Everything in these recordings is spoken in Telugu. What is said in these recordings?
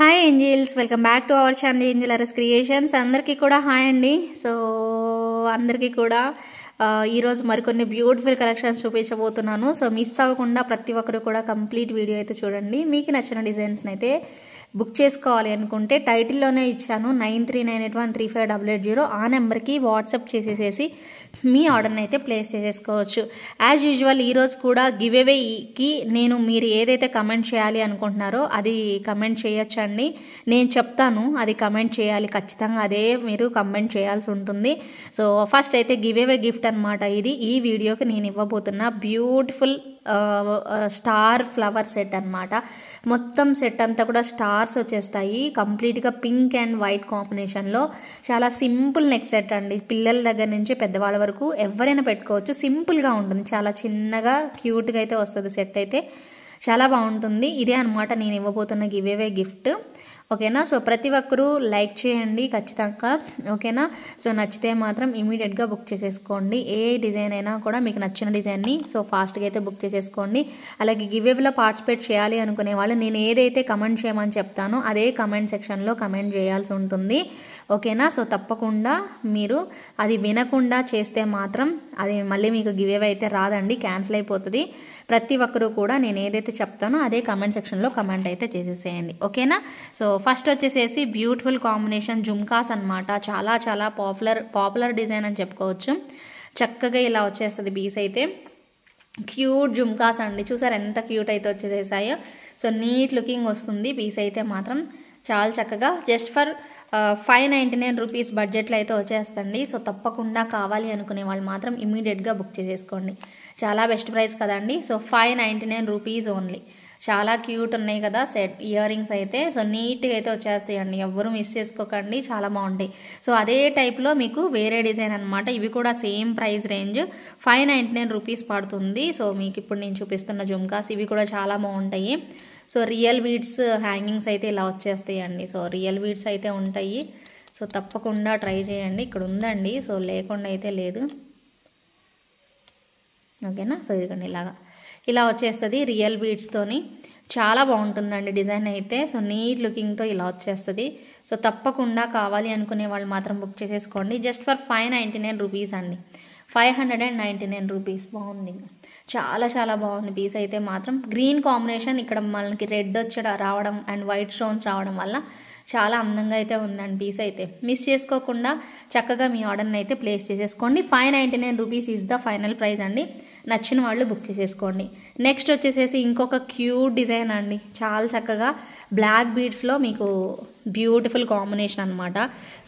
Hi angels, welcome back to our channel angel అరస్ క్రియేషన్స్. అందరికీ కూడా హాయ్ అండి. సో అందరికీ కూడా ఈరోజు మరికొన్ని బ్యూటిఫుల్ కలెక్షన్స్ చూపించబోతున్నాను. సో మిస్ అవ్వకుండా ప్రతి ఒక్కరు కూడా కంప్లీట్ వీడియో అయితే చూడండి. మీకు నచ్చిన డిజైన్స్ని అయితే బుక్ చేసుకోవాలి అనుకుంటే టైటిల్లోనే ఇచ్చాను 9398135880. ఆ నెంబర్కి వాట్సాప్ చేసేసేసి మీ ఆర్డర్ని అయితే ప్లేస్ చేసేసుకోవచ్చు. యాజ్ యూజువల్ ఈరోజు కూడా గివ్ అవేకి నేను మీరు ఏదైతే కమెంట్ చేయాలి అనుకుంటున్నారో అది కమెంట్ చేయొచ్చండి. నేను చెప్తాను, అది కమెంట్ చేయాలి ఖచ్చితంగా, అదే మీరు కమెంట్ చేయాల్సి ఉంటుంది. సో ఫస్ట్ అయితే గివ్ అవే గిఫ్ట్ అనమాట ఇది. ఈ వీడియోకి నేను ఇవ్వబోతున్న బ్యూటిఫుల్ స్టార్ ఫ్లవర్ సెట్ అనమాట. మొత్తం సెట్ అంతా కూడా స్టార్స్ వచ్చేస్తాయి. కంప్లీట్గా పింక్ అండ్ వైట్ కాంబినేషన్లో చాలా సింపుల్ నెక్ సెట్ అండి. పిల్లల దగ్గర నుంచి పెద్దవాళ్ళ వరకు ఎవరైనా పెట్టుకోవచ్చు. సింపుల్గా ఉంటుంది, చాలా చిన్నగా క్యూట్గా అయితే వస్తుంది. సెట్ అయితే చాలా బాగుంటుంది. ఇదే అనమాట నేను ఇవ్వబోతున్న గివ్ అవే గిఫ్ట్. ఓకేనా? సో ప్రతి ఒక్కరూ లైక్ చేయండి ఖచ్చితంగా. ఓకేనా? సో నచ్చితే మాత్రం ఇమీడియట్గా బుక్ చేసేసుకోండి. ఏ డిజైన్ అయినా కూడా మీకు నచ్చిన డిజైన్ని సో ఫాస్ట్గా అయితే బుక్ చేసేసుకోండి. అలాగే గివ్ అవేలో పార్టిసిపేట్ చేయాలి అనుకునే వాళ్ళు నేను ఏదైతే కమెంట్ చేయమని చెప్తానో అదే కమెంట్ సెక్షన్లో కమెంట్ చేయాల్సి ఉంటుంది. ఓకేనా? సో తప్పకుండా మీరు అది వినకుండా చేస్తే మాత్రం అది మళ్ళీ మీకు గివ్ అవే అయితే రాదండి, క్యాన్సిల్ అయిపోతుంది. ప్రతి ఒక్కరూ కూడా నేను ఏదైతే చెప్తానో అదే కమెంట్ సెక్షన్లో కమెంట్ అయితే చేసేసేయండి. ఓకేనా? సో ఫస్ట్ వచ్చేసేసి బ్యూటిఫుల్ కాంబినేషన్ జుమ్కాస్ అనమాట. చాలా చాలా పాపులర్ డిజైన్ అని చెప్పుకోవచ్చు. చక్కగా ఇలా వచ్చేస్తుంది పీస్ అయితే. క్యూట్ జుమ్కాస్ అండి, చూసారు ఎంత క్యూట్ అయితే వచ్చేసేసాయో. సో నీట్ లుకింగ్ వస్తుంది పీస్ అయితే మాత్రం చాలా చక్కగా. జస్ట్ ఫర్ 599 రూపీస్ బడ్జెట్లో అయితే వచ్చేస్తండి. సో తప్పకుండా కావాలి అనుకునే వాళ్ళు మాత్రం ఇమీడియట్గా బుక్ చేసేసుకోండి. చాలా బెస్ట్ ప్రైస్ కదండి. So 599 rupees only. చాలా క్యూట్ ఉన్నాయి కదా సెట్ ఇయర్ రింగ్స్ అయితే. సో నీట్గా అయితే వచ్చేస్తాయండి, ఎవ్వరూ మిస్ చేసుకోకండి, చాలా బాగుంటాయి. సో అదే టైప్లో మీకు వేరే డిజైన్ అనమాట. ఇవి కూడా సేమ్ ప్రైస్ రేంజ్ 599 రూపీస్ పడుతుంది. సో మీకు ఇప్పుడు నేను చూపిస్తున్న జుమ్కాస్ ఇవి కూడా చాలా బాగుంటాయి. సో రియల్ బీడ్స్ హ్యాంగింగ్స్ అయితే ఇలా వచ్చేస్తాయండి. సో రియల్ బీడ్స్ అయితే ఉంటాయి. సో తప్పకుండా ట్రై చేయండి. ఇక్కడ ఉందండి, సో లేకుండా అయితే లేదు. ఓకేనా? సో ఇదిగోండి ఇలా వచ్చేస్తుంది రియల్ బీడ్స్తోని. చాలా బాగుంటుందండి డిజైన్ అయితే. సో నీట్ లుకింగ్తో ఇలా వచ్చేస్తుంది. సో తప్పకుండా కావాలి అనుకునే వాళ్ళు మాత్రం బుక్ చేసేసుకోండి. జస్ట్ ఫర్ 599 రూపీస్ అండి. 599 రూపీస్. బాగుంది, చాలా చాలా బాగుంది పీస్ అయితే మాత్రం. గ్రీన్ కాంబినేషన్ ఇక్కడ మనకి రెడ్ రావడం అండ్ వైట్ స్టోన్స్ రావడం వల్ల చాలా అందంగా అయితే ఉందండి పీస్ అయితే. మిస్ చేసుకోకుండా చక్కగా మీ ఆర్డర్ని అయితే ప్లేస్ చేసేసుకోండి. 599 rupees is the final price అండి. నచ్చిన వాళ్ళు బుక్ చేసేసుకోండి. నెక్స్ట్ వచ్చేసేసి ఇంకొక క్యూట్ డిజైన్ అండి. చాలా చక్కగా బ్లాక్ బీడ్స్లో మీకు బ్యూటిఫుల్ కాంబినేషన్ అనమాట.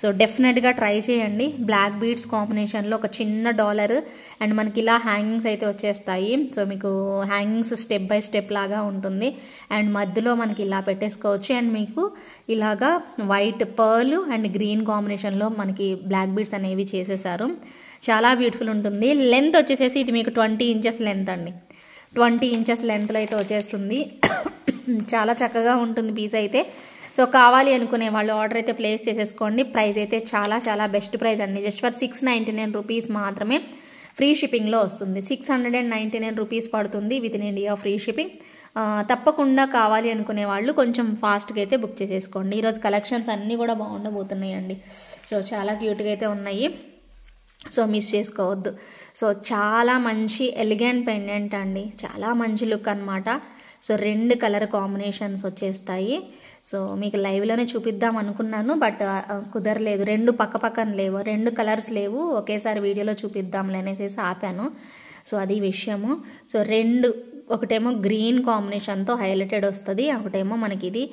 సో డెఫినెట్గా ట్రై చేయండి. బ్లాక్ బీడ్స్ కాంబినేషన్లో ఒక చిన్న డాలర్ అండ్ మనకి ఇలా హ్యాంగింగ్స్ అయితే వచ్చేస్తాయి. సో మీకు హ్యాంగింగ్స్ స్టెప్ బై స్టెప్ లాగా ఉంటుంది అండ్ మధ్యలో మనకి ఇలా పెట్టేసుకోవచ్చు. అండ్ మీకు ఇలాగా వైట్ పర్ల్ అండ్ గ్రీన్ కాంబినేషన్లో మనకి బ్లాక్ బీడ్స్ అనేవి చేసేసారు. చాలా బ్యూటిఫుల్ ఉంటుంది. లెంత్ వచ్చేసేసి ఇది మీకు 20 ఇంచెస్ లెంత్ అండి. 20 ఇంచెస్ లెంత్లో అయితే వచ్చేస్తుంది. చాలా చక్కగా ఉంటుంది పీస్ అయితే. సో కావాలి అనుకునే వాళ్ళు ఆర్డర్ అయితే ప్లేస్ చేసేసుకోండి. ప్రైస్ అయితే చాలా చాలా బెస్ట్ ప్రైస్ అండి. జస్ట్ ఫర్ 699 రూపీస్ మాత్రమే. ఫ్రీ షిప్పింగ్లో వస్తుంది. 699 రూపీస్ పడుతుంది with in India free shipping. తప్పకుండా కావాలి అనుకునే వాళ్ళు కొంచెం ఫాస్ట్గా అయితే బుక్ చేసేసుకోండి. ఈరోజు కలెక్షన్స్ అన్నీ కూడా బాగుండబోతున్నాయండి. సో చాలా క్యూట్గా అయితే ఉన్నాయి. సో మిస్ చేసుకోవద్దు. సో చాలా మంచి ఎలిగెంట్ పెండెంట్ అండి, చాలా మంచి లుక్ అనమాట. సో 2 కలర్ కాంబినేషన్స్ వచ్చేస్తాయి. సో మీకు లైవ్లోనే చూపిద్దాం అనుకున్నాను, బట్ కుదరలేదు. 2 పక్కన లేవు, 2 కలర్స్ లేవు. ఒకేసారి వీడియోలో చూపిద్దాంలే అనేసి ఆపాను. సో అది విషయము. సో 2, ఒకటేమో గ్రీన్ కాంబినేషన్తో హైలైటెడ్ వస్తుంది, ఒకటేమో మనకి ఇది.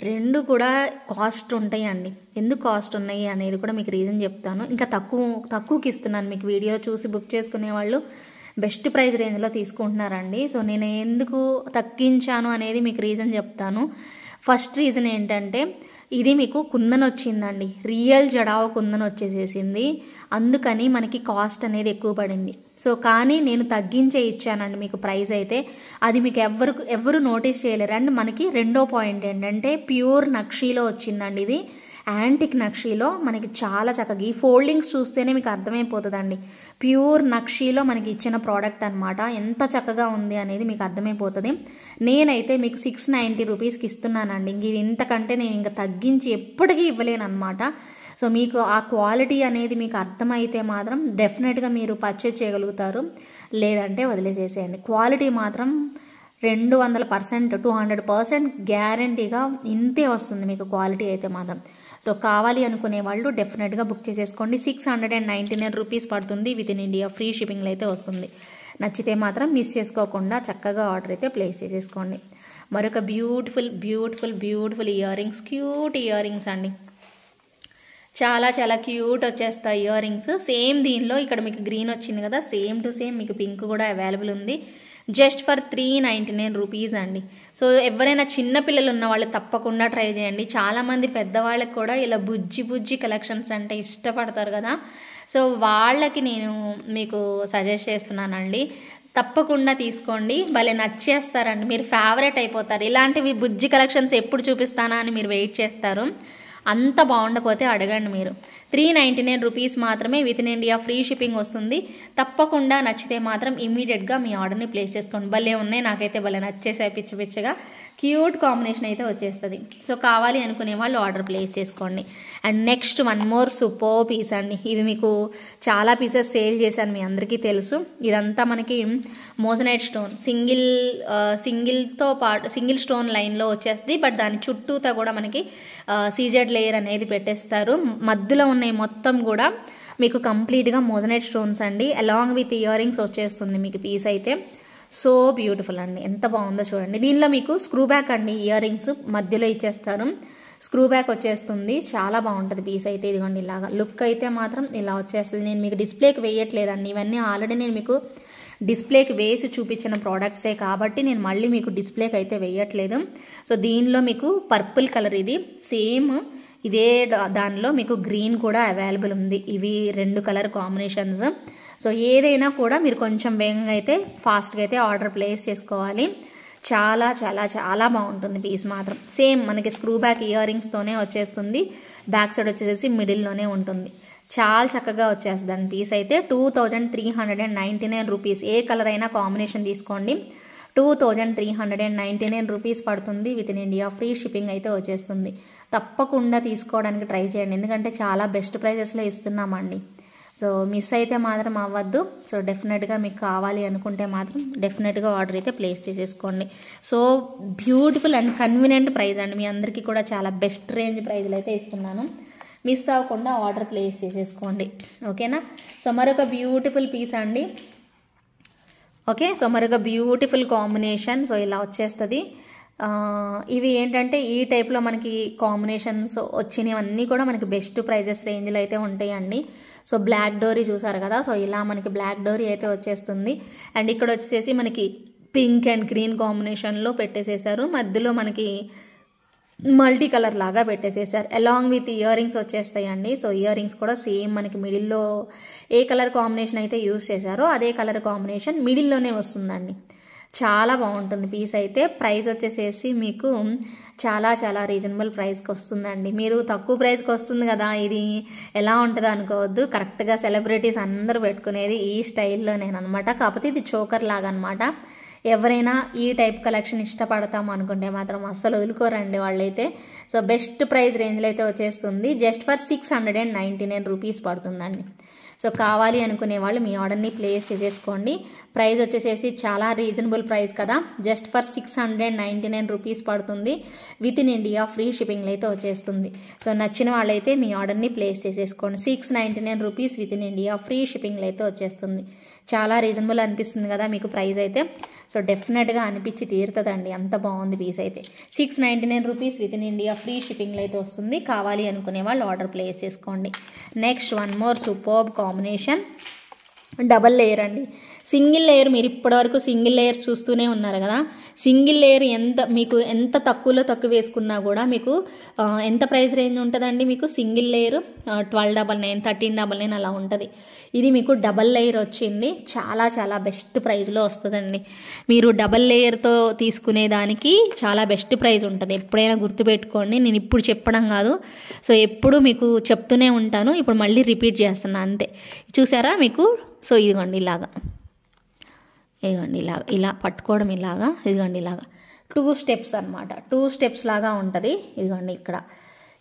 2 కూడా కాస్ట్ ఉంటాయండి. ఎందుకు కాస్ట్ ఉన్నాయి అనేది కూడా మీకు రీజన్ చెప్తాను. ఇంకా తక్కువకి ఇస్తున్నాను మీకు. వీడియో చూసి బుక్ చేసుకునే వాళ్ళు బెస్ట్ ప్రైస్ రేంజ్లో తీసుకుంటున్నారండి. సో నేను ఎందుకు తగ్గించాను అనేది మీకు రీజన్ చెప్తాను. ఫస్ట్ రీజన్ ఏంటంటే ఇది మీకు కుందన్ వచ్చిందండి, రియల్ జడావ కుందన్ వచ్చేసేసింది. అందుకని మనకి కాస్ట్ అనేది ఎక్కువ పడింది. సో కానీ నేను తగ్గించే ఇచ్చానండి మీకు ప్రైస్ అయితే. అది మీకు ఎవరు నోటీస్ చేయలేరు. అండ్ మనకి రెండో పాయింట్ ఏంటంటే ప్యూర్ నక్షీలో వచ్చిందండి ఇది. యాంటిక్ నక్షీలో మనకి చాలా చక్కగా ఈ ఫోల్డింగ్స్ చూస్తేనే మీకు అర్థమైపోతుందండి. ప్యూర్ నక్షీలో మనకి ఇచ్చిన ప్రోడక్ట్ అనమాట. ఎంత చక్కగా ఉంది అనేది మీకు అర్థమైపోతుంది. నేనైతే మీకు 690 రూపీస్కి ఇస్తున్నానండి. ఇంక ఇది ఇంతకంటే నేను ఇంకా తగ్గించి ఎప్పటికీ ఇవ్వలేను అనమాట. సో మీకు ఆ క్వాలిటీ అనేది మీకు అర్థమైతే మాత్రం డెఫినెట్గా మీరు పర్చేజ్ చేయగలుగుతారు, లేదంటే వదిలేసేసేయండి. క్వాలిటీ మాత్రం 200%, 200% గ్యారంటీగా ఇంతే వస్తుంది మీకు క్వాలిటీ అయితే మాత్రం. సో కావాలి అనుకునే వాళ్ళు డెఫినెట్గా బుక్ చేసేసుకోండి. 699 రూపీస్ పడుతుంది. విత్ ఇన్ ఇండియా ఫ్రీ షిప్పింగ్లో అయితే వస్తుంది. నచ్చితే మాత్రం మిస్ చేసుకోకుండా చక్కగా ఆర్డర్ అయితే ప్లేస్ చేసేసుకోండి. మరొక beautiful beautiful beautiful ear rings, cute earrings అండి. చాలా చాలా క్యూట్ వచ్చేస్తాయి ఇయర్ రింగ్స్. సేమ్ దీనిలో ఇక్కడ మీకు గ్రీన్ వచ్చింది కదా, సేమ్ టు సేమ్ మీకు పింక్ కూడా అవైలబుల్ ఉంది. జస్ట్ ఫర్ 399 రూపీస్ అండి. సో ఎవరైనా చిన్నపిల్లలు ఉన్న వాళ్ళు తప్పకుండా ట్రై చేయండి. చాలామంది పెద్దవాళ్ళకి కూడా ఇలా బుజ్జి బుజ్జి కలెక్షన్స్ అంటే ఇష్టపడతారు కదా. సో వాళ్ళకి నేను మీకు సజెస్ట్ చేస్తున్నానండి, తప్పకుండా తీసుకోండి. భలే నచ్చేస్తారండి, మీరు ఫేవరెట్ అయిపోతారు. ఇలాంటివి బుజ్జి కలెక్షన్స్ ఎప్పుడు చూపిస్తానా అని మీరు వెయిట్ చేస్తారు. అంత బాగుండకపోతే అడగండి మీరు. 399 రూపీస్ మాత్రమే. With in India free shipping వస్తుంది. తప్పకుండా నచ్చితే మాత్రం ఇమీడియట్గా మీ ఆర్డర్ని ప్లేస్ చేసుకోండి. భలే ఉన్నాయి, నాకైతే భలే నచ్చేసాయి. పిచ్చి పిచ్చిగా క్యూట్ కాంబినేషన్ అయితే వచ్చేస్తుంది. సో కావాలి అనుకునే వాళ్ళు ఆర్డర్ ప్లేస్ చేసుకోండి. And next one more super piece అండి. ఇవి మీకు చాలా పీసెస్ సేల్ చేశాను, మీ అందరికీ తెలుసు. ఇదంతా మనకి మోజనైట్ స్టోన్ సింగిల్తో పాటు సింగిల్ స్టోన్ లైన్లో వచ్చేస్తుంది. బట్ దాని చుట్టూతో కూడా మనకి సీజెడ్ లేయర్ అనేది పెట్టేస్తారు. మధ్యలో ఉన్నాయి మొత్తం కూడా మీకు కంప్లీట్గా మోజనైట్ స్టోన్స్ అండి. అలాంగ్ విత్ ఇయర్ రింగ్స్ వచ్చేస్తుంది మీకు పీస్ అయితే. సో బ్యూటిఫుల్ అండి, ఎంత బాగుందో చూడండి. దీనిలో మీకు స్క్రూ బ్యాక్ అండి, ఇయర్ రింగ్స్ మధ్యలో ఇచ్చేస్తారు, స్క్రూ బ్యాక్ వచ్చేస్తుంది. చాలా బాగుంటుంది పీస్ అయితే. ఇదిగోండి ఇలాగా లుక్ అయితే మాత్రం ఇలా వచ్చేస్తుంది. నేను మీకు డిస్ప్లేకి వేయట్లేదండి, ఇవన్నీ ఆల్రెడీ నేను మీకు డిస్ప్లేకి వేసి చూపించిన ప్రోడక్ట్సే కాబట్టి నేను మళ్ళీ మీకు డిస్ప్లేకి అయితే వేయట్లేదు. సో దీనిలో మీకు పర్పుల్ కలర్, ఇది సేమ్ ఇదే దానిలో మీకు గ్రీన్ కూడా అవైలబుల్ ఉంది. ఇవి 2 కలర్ కాంబినేషన్స్. సో ఏదైనా కూడా మీరు కొంచెం వేగంగా అయితే ఫాస్ట్గా అయితే ఆర్డర్ ప్లేస్ చేసుకోవాలి. చాలా చాలా చాలా బాగుంటుంది పీస్ మాత్రం. సేమ్ మనకి స్క్రూ బ్యాక్ ఇయర్ రింగ్స్తోనే వచ్చేస్తుంది. బ్యాక్ సైడ్ వచ్చేసి మిడిల్లోనే ఉంటుంది. చాలా చక్కగా వచ్చేస్తుంది పీస్ అయితే. 2399 రూపీస్. ఏ కలర్ అయినా కాంబినేషన్ తీసుకోండి, 2399 రూపీస్ పడుతుంది. With in India free shipping అయితే వచ్చేస్తుంది. తప్పకుండా తీసుకోవడానికి ట్రై చేయండి, ఎందుకంటే చాలా బెస్ట్ ప్రైజెస్లో ఇస్తున్నామండి. సో మిస్ అయితే మాత్రం అవ్వద్దు. సో డెఫినెట్గా మీకు కావాలి అనుకుంటే మాత్రం డెఫినెట్గా ఆర్డర్ అయితే ప్లేస్ చేసేసుకోండి. So beautiful and convenient price అండి, మీ అందరికీ కూడా చాలా బెస్ట్ రేంజ్ ప్రైజ్లు అయితే ఇస్తున్నాను. మిస్ అవ్వకుండా ఆర్డర్ ప్లేస్ చేసేసుకోండి, ఓకేనా. సో మరొక బ్యూటిఫుల్ పీస్ అండి. ఓకే, సో మరొక బ్యూటిఫుల్ కాంబినేషన్. సో ఇలా వచ్చేస్తుంది. ఇవి ఏంటంటే ఈ టైప్లో మనకి కాంబినేషన్స్ వచ్చినవన్నీ కూడా మనకి బెస్ట్ ప్రైజెస్ రేంజ్లో అయితే ఉంటాయండి. సో బ్లాక్ డోరీ చూసారు కదా, సో ఇలా మనకి బ్లాక్ డోరీ అయితే వచ్చేస్తుంది. అండ్ ఇక్కడ వచ్చేసి మనకి పింక్ అండ్ గ్రీన్ కాంబినేషన్లో పెట్టేసేసారు. మధ్యలో మనకి మల్టీ కలర్ లాగా పెట్టేసేసారు. అలాంగ్ విత్ ఇయర్ రింగ్స్ వచ్చేస్తాయండి. సో ఇయర్ రింగ్స్ కూడా సేమ్ మనకి మిడిల్లో ఏ కలర్ కాంబినేషన్ అయితే యూజ్ చేశారో అదే కలర్ కాంబినేషన్ మిడిల్లోనే వస్తుందండి. చాలా బాగుంటుంది పీస్ అయితే. ప్రైస్ వచ్చేసేసి మీకు చాలా చాలా రీజనబుల్ ప్రైస్కి వస్తుందండి. మీరు తక్కువ ప్రైస్కి వస్తుంది కదా, ఇది ఎలా ఉంటుందో అనుకోవద్దు. కరెక్ట్గా సెలబ్రిటీస్ అందరూ పెట్టుకునేది ఈ స్టైల్లోనేనమాట. కాకపోతే ఇది చోకర్ లాగా అనమాట. ఎవరైనా ఈ టైప్ కలెక్షన్ ఇష్టపడతాము అనుకుంటే మాత్రం అస్సలు వదులుకోరండి వాళ్ళైతే. సో బెస్ట్ ప్రైస్ రేంజ్లో అయితే వచ్చేస్తుంది. జస్ట్ ఫర్ 699 రూపీస్ పడుతుందండి. సో కావాలి అనుకునే వాళ్ళు మీ ఆర్డర్ని ప్లేస్ చేసేసుకోండి. ప్రైస్ వచ్చేసేసి చాలా రీజనబుల్ ప్రైస్ కదా, జస్ట్ ఫర్ 699 రూపీస్ పడుతుంది. విత్ ఇన్ ఇండియా ఫ్రీ షిప్పింగ్లో అయితే వచ్చేస్తుంది. సో నచ్చిన వాళ్ళైతే మీ ఆర్డర్ని ప్లేస్ చేసేసుకోండి. 699 rupees with in India free షిప్పింగ్లో అయితే వచ్చేస్తుంది. చాలా రీజనబుల్ అనిపిస్తుంది కదా మీకు ప్రైస్ అయితే. సో డెఫినెట్గా అనిపించి తీరుతుందండి, అంత బాగుంది పీస్ అయితే. 699 rupees with in India free షిప్పింగ్లో అయితే వస్తుంది. కావాలి అనుకునే వాళ్ళు ఆర్డర్ ప్లేస్ చేసుకోండి. Next one more superb combination, double layer అండి. సింగిల్ లేయర్ మీరు ఇప్పటివరకు సింగిల్ లేయర్స్ చూస్తూనే ఉన్నారు కదా. సింగిల్ లేయర్ మీకు ఎంత తక్కువలో తక్కువ వేసుకున్నా కూడా మీకు ఎంత ప్రైస్ రేంజ్ ఉంటుందండి? మీకు సింగిల్ లేయర్ 1299, 1399 అలా ఉంటుంది. ఇది మీకు డబల్ లేయర్ వచ్చింది, చాలా చాలా బెస్ట్ ప్రైస్లో వస్తుందండి. మీరు డబల్ లేయర్తో తీసుకునే దానికి చాలా బెస్ట్ ప్రైస్ ఉంటుంది. ఎప్పుడైనా గుర్తుపెట్టుకోండి, నేను ఇప్పుడు చెప్పడం కాదు, సో ఎప్పుడు మీకు చెప్తూనే ఉంటాను, ఇప్పుడు మళ్ళీ రిపీట్ చేస్తున్నా అంతే. చూసారా మీకు? సో ఇదిగోండి ఇలాగా ఇలా పట్టుకోవడం, ఇదిగోండి ఇలాగా 2 స్టెప్స్ అనమాట. 2 స్టెప్స్ లాగా ఉంటుంది. ఇదిగోండి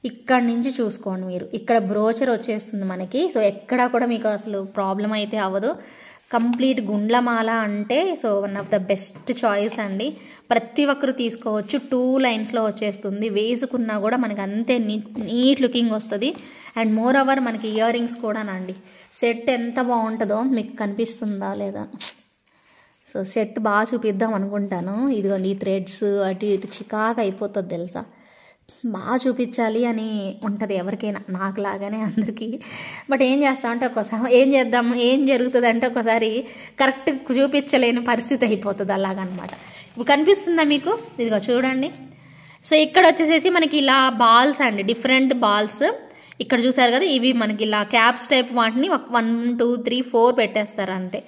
ఇక్కడ నుంచి చూసుకోండి మీరు, ఇక్కడ బ్రోచర్ వచ్చేస్తుంది మనకి. సో ఎక్కడ కూడా మీకు అసలు ప్రాబ్లం అయితే అవ్వదు. కంప్లీట్ గుండ్లమాల అంటే so one of the best choice అండి. ప్రతి ఒక్కరు తీసుకోవచ్చు. 2 లైన్స్లో వచ్చేస్తుంది. వేసుకున్నా కూడా మనకి అంతే నీట్ లుకింగ్ వస్తుంది. అండ్ మోర్ ఓవర్ మనకి ఇయర్ రింగ్స్ కూడానండి, సెట్ ఎంత బాగుంటుందో మీకు కనిపిస్తుందా లేదా? సో సెట్ బాగా చూపిద్దాం అనుకుంటాను. ఇదిగోండి ఈ థ్రెడ్స్ అటు ఇటు చికాకు అయిపోతుంది తెలుసా. బాగా చూపించాలి అని ఉంటుంది ఎవరికైనా, నాకు లాగానే అందరికీ. బట్ ఏం చేస్తామంటే ఒక్కోసారి ఏం జరుగుతుంది అంటే ఒకసారి కరెక్ట్ చూపించలేని పరిస్థితి అయిపోతుంది అలాగనమాట. ఇప్పుడు కనిపిస్తుందా మీకు? ఇదిగో చూడండి. సో ఇక్కడ వచ్చేసేసి మనకి ఇలా బాల్స్ అండి, డిఫరెంట్ బాల్స్ ఇక్కడ చూసారు కదా. ఇవి మనకి ఇలా క్యాప్స్ టైప్ వాటిని 1, 2, 3, 4 పెట్టేస్తారు అంతే.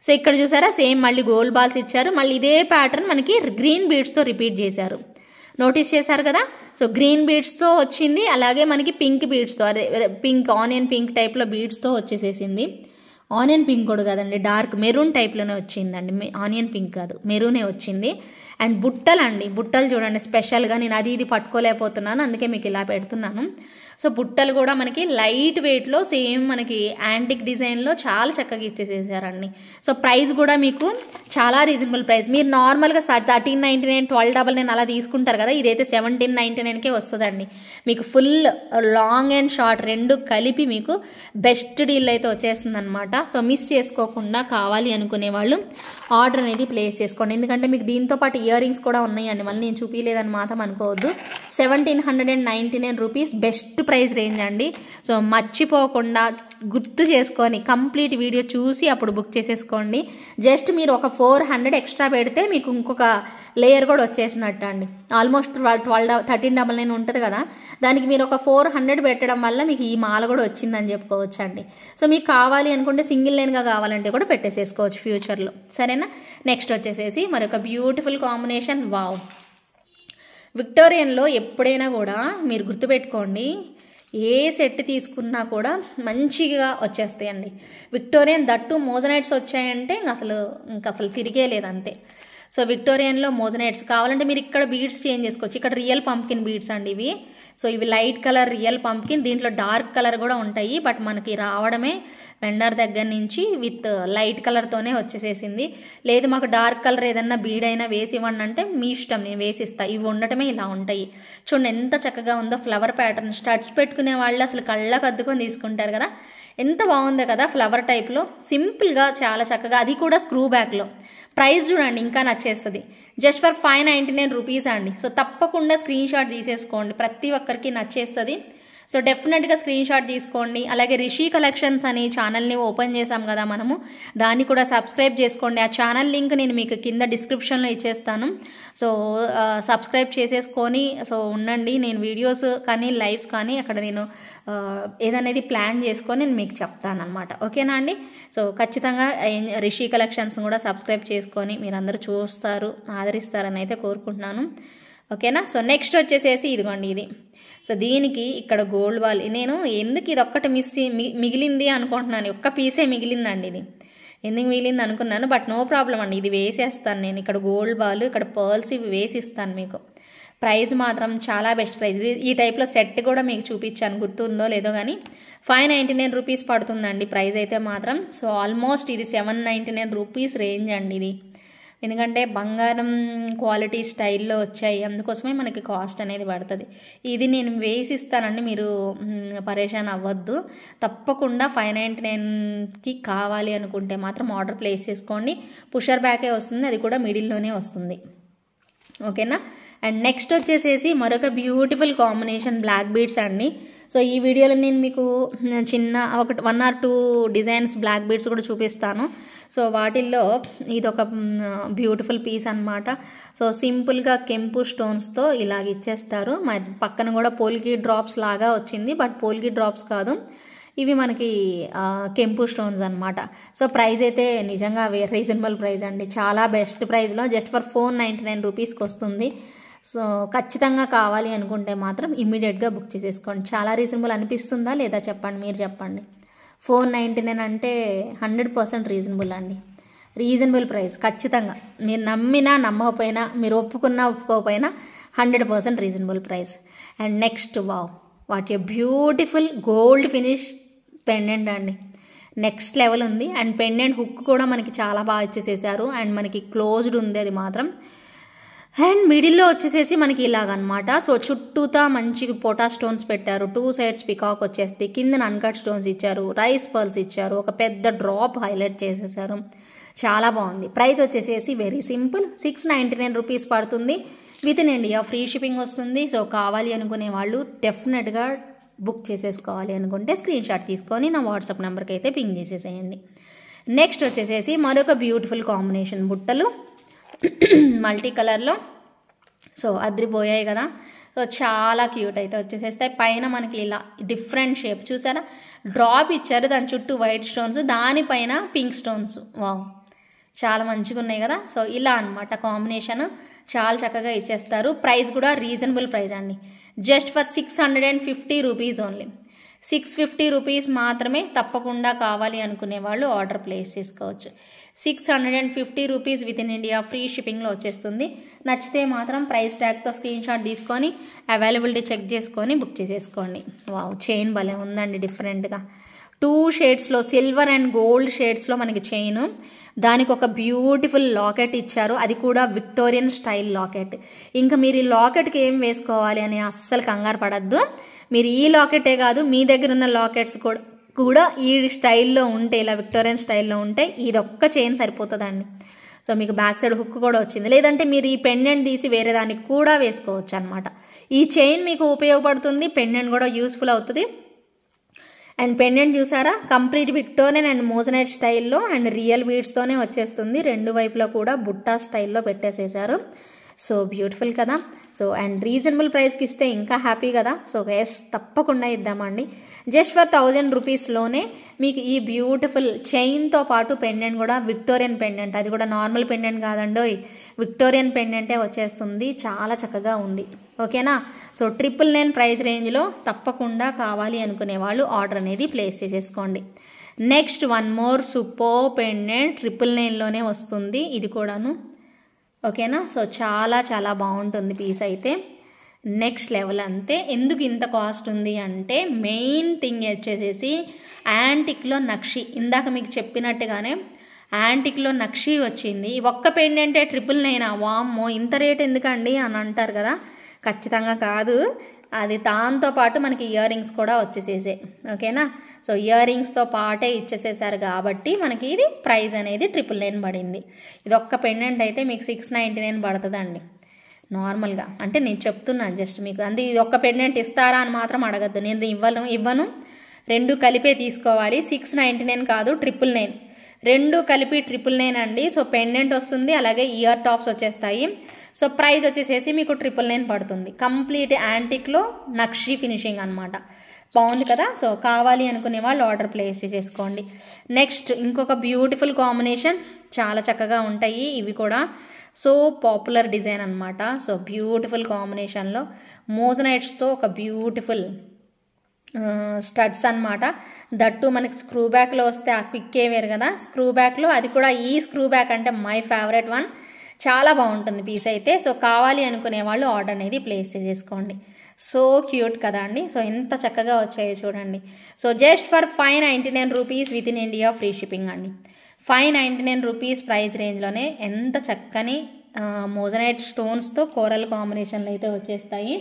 సో ఇక్కడ చూసారా సేమ్ మళ్ళీ గోల్డ్ బాల్స్ ఇచ్చారు. మళ్ళీ ఇదే ప్యాటర్న్ మనకి గ్రీన్ బీడ్స్తో రిపీట్ చేశారు. నోటీస్ చేశారు కదా. సో గ్రీన్ బీడ్స్తో వచ్చింది, అలాగే మనకి పింక్ బీడ్స్తో, అదే పింక్ ఆనియన్ పింక్ టైప్లో బీడ్స్తో వచ్చేసేసింది. ఆనియన్ పింక్ కూడా కాదండి, డార్క్ మెరూన్ టైప్లోనే వచ్చిందండి. ఆనియన్ పింక్ కాదు, మెరూనే వచ్చింది. అండ్ బుట్టలు చూడండి స్పెషల్గా. నేను ఇది పట్టుకోలేకపోతున్నాను, అందుకే మీకు ఇలా పెడుతున్నాను. సో బుట్టలు కూడా మనకి లైట్ వెయిట్లో సేమ్ మనకి యాంటిక్ డిజైన్లో చాలా చక్కగా ఇచ్చేసేసారండి. సో ప్రైస్ కూడా మీకు చాలా రీజనబుల్ ప్రైస్. మీరు నార్మల్గా 1399, 1299 అలా తీసుకుంటారు కదా, ఇదైతే 1799కే వస్తుందండి. మీకు ఫుల్ లాంగ్ అండ్ షార్ట్ రెండు కలిపి మీకు బెస్ట్ డీల్ అయితే వచ్చేస్తుంది అనమాట. సో మిస్ చేసుకోకుండా కావాలి అనుకునే వాళ్ళు ఆర్డర్ అనేది ప్లేస్ చేసుకోండి. ఎందుకంటే మీకు దీంతో పాటు ఇయర్ రింగ్స్ కూడా ఉన్నాయండి, మళ్ళీ నేను చూపించలేదని మాత్రం అనుకోవద్దు. 1799 రూపీస్ బెస్ట్ ప్రైస్ రేంజ్ అండి. సో మర్చిపోకుండా గుర్తు చేసుకొని కంప్లీట్ వీడియో చూసి అప్పుడు బుక్ చేసేసుకోండి. జస్ట్ మీరు ఒక 400 ఎక్స్ట్రా పెడితే మీకు ఇంకొక లేయర్ కూడా వచ్చేసినట్టు అండి. ఆల్మోస్ట్ 1399 ఉంటుంది కదా, దానికి మీరు ఒక 400 పెట్టడం వల్ల మీకు ఈ మాల కూడా వచ్చిందని చెప్పుకోవచ్చు అండి. సో మీకు కావాలి అనుకుంటే సింగిల్ లైన్గా కావాలంటే కూడా పెట్టేసేసుకోవచ్చు ఫ్యూచర్లో, సరేనా. నెక్స్ట్ వచ్చేసేసి మరొక బ్యూటిఫుల్ కాంబినేషన్. వావ్, విక్టోరియన్లో ఎప్పుడైనా కూడా మీరు గుర్తుపెట్టుకోండి, ఏ సెట్ తీసుకున్నా కూడా మంచిగా వచ్చేస్తాయండి. విక్టోరియన్ దట్టు మోజనైట్స్ వచ్చాయంటే ఇంక అసలు తిరిగే లేదంతే. సో విక్టోరియన్లో మోజనైట్స్ కావాలంటే మీరు ఇక్కడ బీడ్స్ చేంజ్ చేసుకోవచ్చు. ఇక్కడ రియల్ పంప్కిన్ బీడ్స్ అండి ఇవి. సో ఇవి లైట్ కలర్ రియల్ పంప్కిన్, దీంట్లో డార్క్ కలర్ కూడా ఉంటాయి. బట్ మనకి రావడమే వెండర్ దగ్గర నుంచి విత్ లైట్ కలర్తోనే వచ్చేసేసింది. లేదు మాకు డార్క్ కలర్ ఏదన్నా బీడ్ అయినా వేసి ఇవ్వండి అంటే మీ ఇష్టం, నేను వేసిస్తాను. ఇవి ఉండటమే ఇలా ఉంటాయి. చూడండి ఎంత చక్కగా ఉందో ఫ్లవర్ ప్యాటర్న్. స్టడ్స్ పెట్టుకునే వాళ్ళు అసలు కళ్ళకు అద్దుకొని తీసుకుంటారు కదా, ఎంత బాగుందో కదా ఫ్లవర్ టైప్లో. సింపుల్గా చాలా చక్కగా, అది కూడా స్క్రూ బ్యాక్లో. ప్రైస్ చూడండి ఇంకా నచ్చేస్తుంది. జస్ట్ ఫర్ 599 రూపీస్ అండి. సో తప్పకుండా స్క్రీన్ షాట్ తీసేసుకోండి, ప్రతి ఒక్కరికి నచ్చేస్తుంది. సో డెఫినెట్గా స్క్రీన్ షాట్ తీసుకోండి. అలాగే రిషి కలెక్షన్స్ అని ఛానల్ని ఓపెన్ చేసాం కదా మనము, దాన్ని కూడా సబ్స్క్రైబ్ చేసుకోండి. ఆ ఛానల్ లింక్ నేను మీకు కింద డిస్క్రిప్షన్లో ఇచ్చేస్తాను. సో సబ్స్క్రైబ్ చేసేసుకొని సో ఉండండి. నేను వీడియోస్ కానీ లైవ్స్ కానీ అక్కడ నేను ఏదనేది ప్లాన్ చేసుకొని నేను మీకు చెప్తాను అనమాట, ఓకేనా అండి. సో ఖచ్చితంగా రిషి కలెక్షన్స్ కూడా సబ్స్క్రైబ్ చేసుకొని మీరందరూ చూస్తారు, ఆదరిస్తారని అయితే కోరుకుంటున్నాను, ఓకేనా. సో నెక్స్ట్ వచ్చేసేసి ఇదిగోండి ఇది. సో దీనికి ఇక్కడ గోల్డ్ బాల్, నేను ఎందుకు ఇది ఒక్కటి మిగిలింది అనుకుంటున్నాను, ఒక్క పీసే మిగిలిందండి. ఇది ఎందుకు మిగిలింది అనుకున్నాను, బట్ నో ప్రాబ్లం అండి, ఇది వేసేస్తాను నేను. ఇక్కడ గోల్డ్ బాల్, ఇక్కడ పర్ల్స్ ఇవి వేసిస్తాను మీకు. ప్రైస్ మాత్రం చాలా బెస్ట్ ప్రైస్. ఈ టైప్లో సెట్ కూడా మీకు చూపించాను, గుర్తుందో లేదో కానీ 599 రూపీస్ పడుతుందండి ప్రైస్ అయితే మాత్రం. సో ఆల్మోస్ట్ ఇది 799 రూపీస్ రేంజ్ అండి ఇది. ఎందుకంటే బంగారం క్వాలిటీ స్టైల్లో వచ్చాయి, అందుకోసమే మనకి కాస్ట్ అనేది పడుతుంది. ఇది నేను వేసిస్తానండి, మీరు పరేషాన్ అవ్వద్దు. తప్పకుండా 599కి కావాలి అనుకుంటే మాత్రం ఆర్డర్ ప్లేస్ చేసుకోండి. పుషర్ బ్యాకే వస్తుంది, అది కూడా మిడిల్లోనే వస్తుంది, ఓకేనా. అండ్ నెక్స్ట్ వచ్చేసేసి మరొక బ్యూటిఫుల్ కాంబినేషన్ బ్లాక్ బీడ్స్ అండి. సో ఈ వీడియోలో నేను మీకు చిన్న ఒక 1 or 2 డిజైన్స్ బ్లాక్ బీడ్స్ కూడా చూపిస్తాను. సో వాటిల్లో ఇదొక బ్యూటిఫుల్ పీస్ అనమాట. సో సింపుల్గా కెంపు స్టోన్స్తో ఇలాగ ఇచ్చేస్తారు. పక్కన కూడా పోల్కి డ్రాప్స్ లాగా వచ్చింది, బట్ పోల్కి డ్రాప్స్ కాదు, ఇవి మనకి కెంపు స్టోన్స్ అనమాట. సో ప్రైస్ అయితే నిజంగా రీజనబుల్ ప్రైస్ అండి, చాలా బెస్ట్ ప్రైస్లో జస్ట్ ఫర్ 499 రూపీస్కి వస్తుంది. సో ఖచ్చితంగా కావాలి అనుకుంటే మాత్రం ఇమ్మీడియట్గా బుక్ చేసేసుకోండి. చాలా రీజనబుల్ అనిపిస్తుందా లేదా చెప్పండి, మీరు చెప్పండి. 499 అంటే 100% రీజనబుల్ అండి, రీజనబుల్ ప్రైస్ ఖచ్చితంగా. మీరు నమ్మినా నమ్మకపోయినా, మీరు ఒప్పుకున్నా ఒప్పుకోకపోయినా 100% reasonable price. And next what a beautiful gold finish pendant అండి, నెక్స్ట్ లెవెల్ ఉంది. అండ్ పెండెంట్ హుక్ కూడా మనకి చాలా బాగా ఇచ్చేసేసారు. అండ్ మనకి క్లోజ్డ్ ఉంది అది మాత్రం. అండ్ మిడిల్లో వచ్చేసేసి మనకి ఇలాగనమాట. సో చుట్టూతా మంచి పోటా స్టోన్స్ పెట్టారు, 2 sides పికాక్ వచ్చేసి కింద అన్కట్ స్టోన్స్ ఇచ్చారు, రైస్ పర్ల్స్ ఇచ్చారు, ఒక పెద్ద డ్రాప్ హైలైట్ చేసేసారు. చాలా బాగుంది. ప్రైస్ వచ్చేసేసి వెరీ సింపుల్, 699 రూపీస్ పడుతుంది. With in India free shipping వస్తుంది. సో కావాలి అనుకునే వాళ్ళు డెఫినెట్గా బుక్ చేసేసుకోవాలి అనుకుంటే స్క్రీన్ షాట్ తీసుకొని నా వాట్సాప్ నెంబర్కి అయితే పింగ్ చేసేసేయండి. నెక్స్ట్ వచ్చేసేసి మరొక బ్యూటిఫుల్ కాంబినేషన్ బుట్టలు మల్టీ కలర్లో. సో అద్రిపోయాయి కదా. సో చాలా క్యూట్ అయితే వచ్చేసేస్తాయి. పైన మనకి ఇలా డిఫరెంట్ షేప్ చూసారా, డ్రాప్ ఇచ్చారు, దాని చుట్టూ వైట్ స్టోన్స్, దానిపైన పింక్ స్టోన్స్. వావ్, చాలా మంచిగా ఉన్నాయి కదా. సో ఇలా అనమాట కాంబినేషన్, చాలా చక్కగా ఇచ్చేస్తారు. ప్రైస్ కూడా రీజనబుల్ ప్రైస్ అండి, just for 650 rupees only. 650 rupees మాత్రమే. తప్పకుండా కావాలి అనుకునే వాళ్ళు ఆర్డర్ ప్లేస్ చేసుకోవచ్చు. 650 rupees with in India free షిప్పింగ్లో వచ్చేస్తుంది. నచ్చితే మాత్రం ప్రైస్ ట్యాగ్తో స్క్రీన్ షాట్ తీసుకొని అవైలబిలిటీ చెక్ చేసుకొని బుక్ చేసేసుకోండి. వావ్, చైన్ భలే ఉందండి డిఫరెంట్గా. 2 షేడ్స్లో, సిల్వర్ అండ్ గోల్డ్ షేడ్స్లో మనకి చైన్, దానికి ఒక బ్యూటిఫుల్ లాకెట్ ఇచ్చారు, అది కూడా విక్టోరియన్ స్టైల్ లాకెట్. ఇంకా మీరు ఈ లాకెట్కి ఏం వేసుకోవాలి అని అస్సలు కంగారు పడద్దు. మీరు ఈ లాకెటే కాదు, మీ దగ్గర ఉన్న లాకెట్స్ కూడా ఈ స్టైల్లో ఉంటే, ఇలా విక్టోరియన్ స్టైల్లో ఉంటే ఇదొక్క చైన్ సరిపోతుందండి. సో మీకు బ్యాక్ సైడ్ హుక్ కూడా వచ్చింది. లేదంటే మీరు ఈ పెండెంట్ తీసి వేరే దానికి కూడా వేసుకోవచ్చు అనమాట. ఈ చైన్ మీకు ఉపయోగపడుతుంది, పెండెంట్ కూడా యూస్ఫుల్ అవుతుంది. అండ్ పెండెంట్ చూసారా, కంప్లీట్ విక్టోరియన్ అండ్ మోజనైట్ స్టైల్లో అండ్ రియల్ బీడ్స్తోనే వచ్చేస్తుంది. 2 వైపులా కూడా బుట్టా స్టైల్లో పెట్టేసేసారు. సో బ్యూటిఫుల్ కదా. సో అండ్ రీజనబుల్ ప్రైస్కి ఇస్తే ఇంకా హ్యాపీ కదా. సో ఎస్, తప్పకుండా ఇద్దామండి. జస్ట్ ఫర్ 1000 రూపీస్లోనే మీకు ఈ బ్యూటిఫుల్ చైన్తో పాటు పెండెంట్ కూడా విక్టోరియన్ పెండెంట్, అది కూడా నార్మల్ పెండెంట్ కాదండోయ్, విక్టోరియన్ పెండెంటే వచ్చేస్తుంది. చాలా చక్కగా ఉంది. ఓకేనా. సో 999 ప్రైస్ రేంజ్లో తప్పకుండా కావాలి అనుకునే వాళ్ళు ఆర్డర్ అనేది ప్లేస్ చేసేసుకోండి. Next one more super pendant 999లోనే వస్తుంది ఇది కూడాను. ఓకేనా. సో చాలా చాలా బాగుంటుంది పీస్ అయితే, నెక్స్ట్ లెవెల్ అంతే. ఎందుకు ఇంత కాస్ట్ ఉంది అంటే మెయిన్ థింగ్ వచ్చేసేసి యాంటిక్లో నక్షి. ఇందాక మీకు చెప్పినట్టుగానే యాంటిక్లో నక్షి వచ్చింది. ఒక్క పెండెంటే 999. వామ్మో ఇంత రేట్ ఎందుకండి అని అంటారు కదా. ఖచ్చితంగా కాదు, అది దాంతో పాటు మనకి ఇయర్ రింగ్స్ కూడా వచ్చేసేసాయి. ఓకేనా. సో ఇయర్ రింగ్స్తో పాటే ఇచ్చేసేసారు కాబట్టి మనకి ఇది ప్రైస్ అనేది 999 పడింది. ఇది ఒక్క పెండెంట్ అయితే మీకు 699 పడుతుందండి నార్మల్గా. అంటే నేను చెప్తున్నాను జస్ట్ మీకు, అంటే ఇది ఒక్క పెండెంట్ ఇస్తారా అని మాత్రం అడగద్దు, నేను ఇవ్వను. 2 కలిపే తీసుకోవాలి. 699 కాదు, 999. 2 కలిపి 999 అండి. సో పెండెంట్ వస్తుంది, అలాగే ఇయర్ టాప్స్ వచ్చేస్తాయి. సో ప్రైస్ వచ్చేసేసి మీకు 999 పడుతుంది. కంప్లీట్ యాంటిక్లో నక్షి ఫినిషింగ్ అనమాట. బాగుంది కదా. సో కావాలి అనుకునే వాళ్ళు ఆర్డర్ ప్లేస్ చేసుకోండి. నెక్స్ట్ ఇంకొక బ్యూటిఫుల్ కాంబినేషన్, చాలా చక్కగా ఉంటాయి ఇవి కూడా. సో పాపులర్ డిజైన్ అనమాట. సో బ్యూటిఫుల్ కాంబినేషన్లో మోజనైట్స్తో ఒక బ్యూటిఫుల్ స్టడ్స్ అనమాట. దట్టు మనకి స్క్రూ బ్యాక్లో వస్తే ఆ క్విక్కే వేరు కదా, స్క్రూ బ్యాక్లో అది కూడా. ఈ స్క్రూ బ్యాక్ అంటే మై ఫేవరెట్ వన్, చాలా బాగుంటుంది పీస్ అయితే. సో కావాలి అనుకునే వాళ్ళు ఆర్డర్ అనేది ప్లేస్ చేసుకోండి. సో క్యూట్ కదా అండి. సో ఎంత చక్కగా వచ్చాయో చూడండి. So just for 599 rupees with in India free shipping అండి. 599 రూపీస్ ప్రైస్ రేంజ్లోనే ఎంత చక్కని మోజనైట్ స్టోన్స్తో కోరల్ కాంబినేషన్లు అయితే వచ్చేస్తాయి.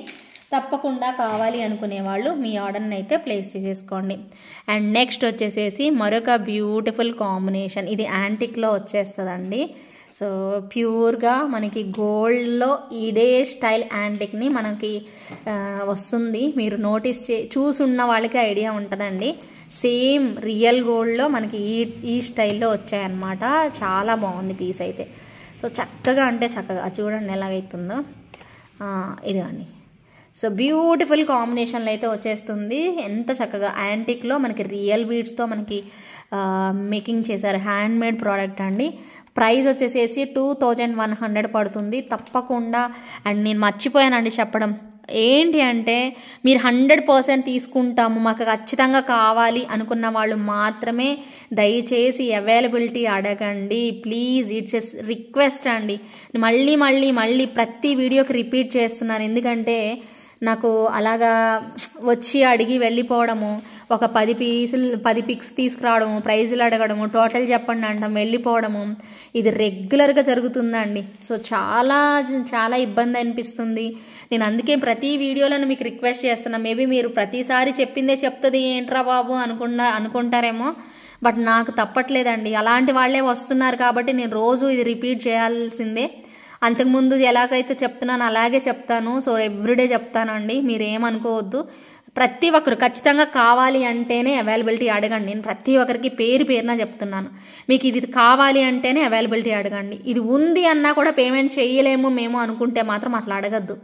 తప్పకుండా కావాలి అనుకునే వాళ్ళు మీ ఆర్డర్ని అయితే ప్లేస్ చేసేసుకోండి. అండ్ నెక్స్ట్ వచ్చేసేసి మరొక బ్యూటిఫుల్ కాంబినేషన్, ఇది యాంటిక్లో వచ్చేస్తుందండి. సో ప్యూర్గా మనకి గోల్డ్లో ఇదే స్టైల్ యాంటిక్ని మనకి వస్తుంది. మీరు నోటీస్ చూసున్న వాళ్ళకి ఐడియా ఉంటుందండి. సేమ్ రియల్ గోల్డ్లో మనకి ఈ స్టైల్లో వచ్చాయన్నమాట. చాలా బాగుంది పీస్ అయితే. సో చక్కగా అంటే చక్కగా చూడండి ఎలాగైతుందో. ఇదిగండి. సో బ్యూటిఫుల్ కాంబినేషన్లో అయితే వచ్చేస్తుంది. ఎంత చక్కగా యాంటిక్లో మనకి రియల్ బీడ్స్తో మనకి మేకింగ్ చేశారు. హ్యాండ్ మేడ్ ప్రోడక్ట్ అండి. ప్రైస్ వచ్చేసేసి 2100 పడుతుంది తప్పకుండా. అండ్ నేను మర్చిపోయానండి చెప్పడం ఏంటి అంటే, మీరు 100% తీసుకుంటాము, మాకు ఖచ్చితంగా కావాలి అనుకున్న వాళ్ళు మాత్రమే దయచేసి అవైలబిలిటీ అడగండి ప్లీజ్. ఇట్స్ ఎ రిక్వెస్ట్ అండి. మళ్ళీ ప్రతి వీడియోకి రిపీట్ చేస్తున్నాను. ఎందుకంటే నాకు అలాగా వచ్చి అడిగి వెళ్ళిపోవడము, ఒక 10 పిక్స్ తీసుకురావడము, ప్రైజులు అడగడము, టోటల్ చెప్పండి అంటాం, వెళ్ళిపోవడము, ఇది రెగ్యులర్గా జరుగుతుందండి. సో చాలా ఇబ్బంది అనిపిస్తుంది. నేను అందుకే ప్రతి వీడియోలను మీకు రిక్వెస్ట్ చేస్తున్నా. మేబీ మీరు ప్రతిసారి చెప్పిందే చెప్తుంది ఏంట్రా బాబు అనుకుంటారేమో, బట్ నాకు తప్పట్లేదండి. అలాంటి వాళ్ళే వస్తున్నారు కాబట్టి నేను రోజు ఇది రిపీట్ చేయాల్సిందే. అంతకుముందు ఎలాగైతే చెప్తున్నాను అలాగే చెప్తాను. సో ఎవ్రీడే చెప్తానండి, మీరేమనుకోవద్దు. ప్రతి ఒక్కరు ఖచ్చితంగా కావాలి అంటేనే అవైలబిలిటీ అడగండి. నేను ప్రతి ఒక్కరికి పేరున చెప్తున్నాను. మీకు ఇది కావాలి అంటేనే అవైలబిలిటీ అడగండి. ఇది ఉంది అన్నా కూడా పేమెంట్ చేయలేము మేము అనుకుంటే మాత్రం అసలు అడగద్దు.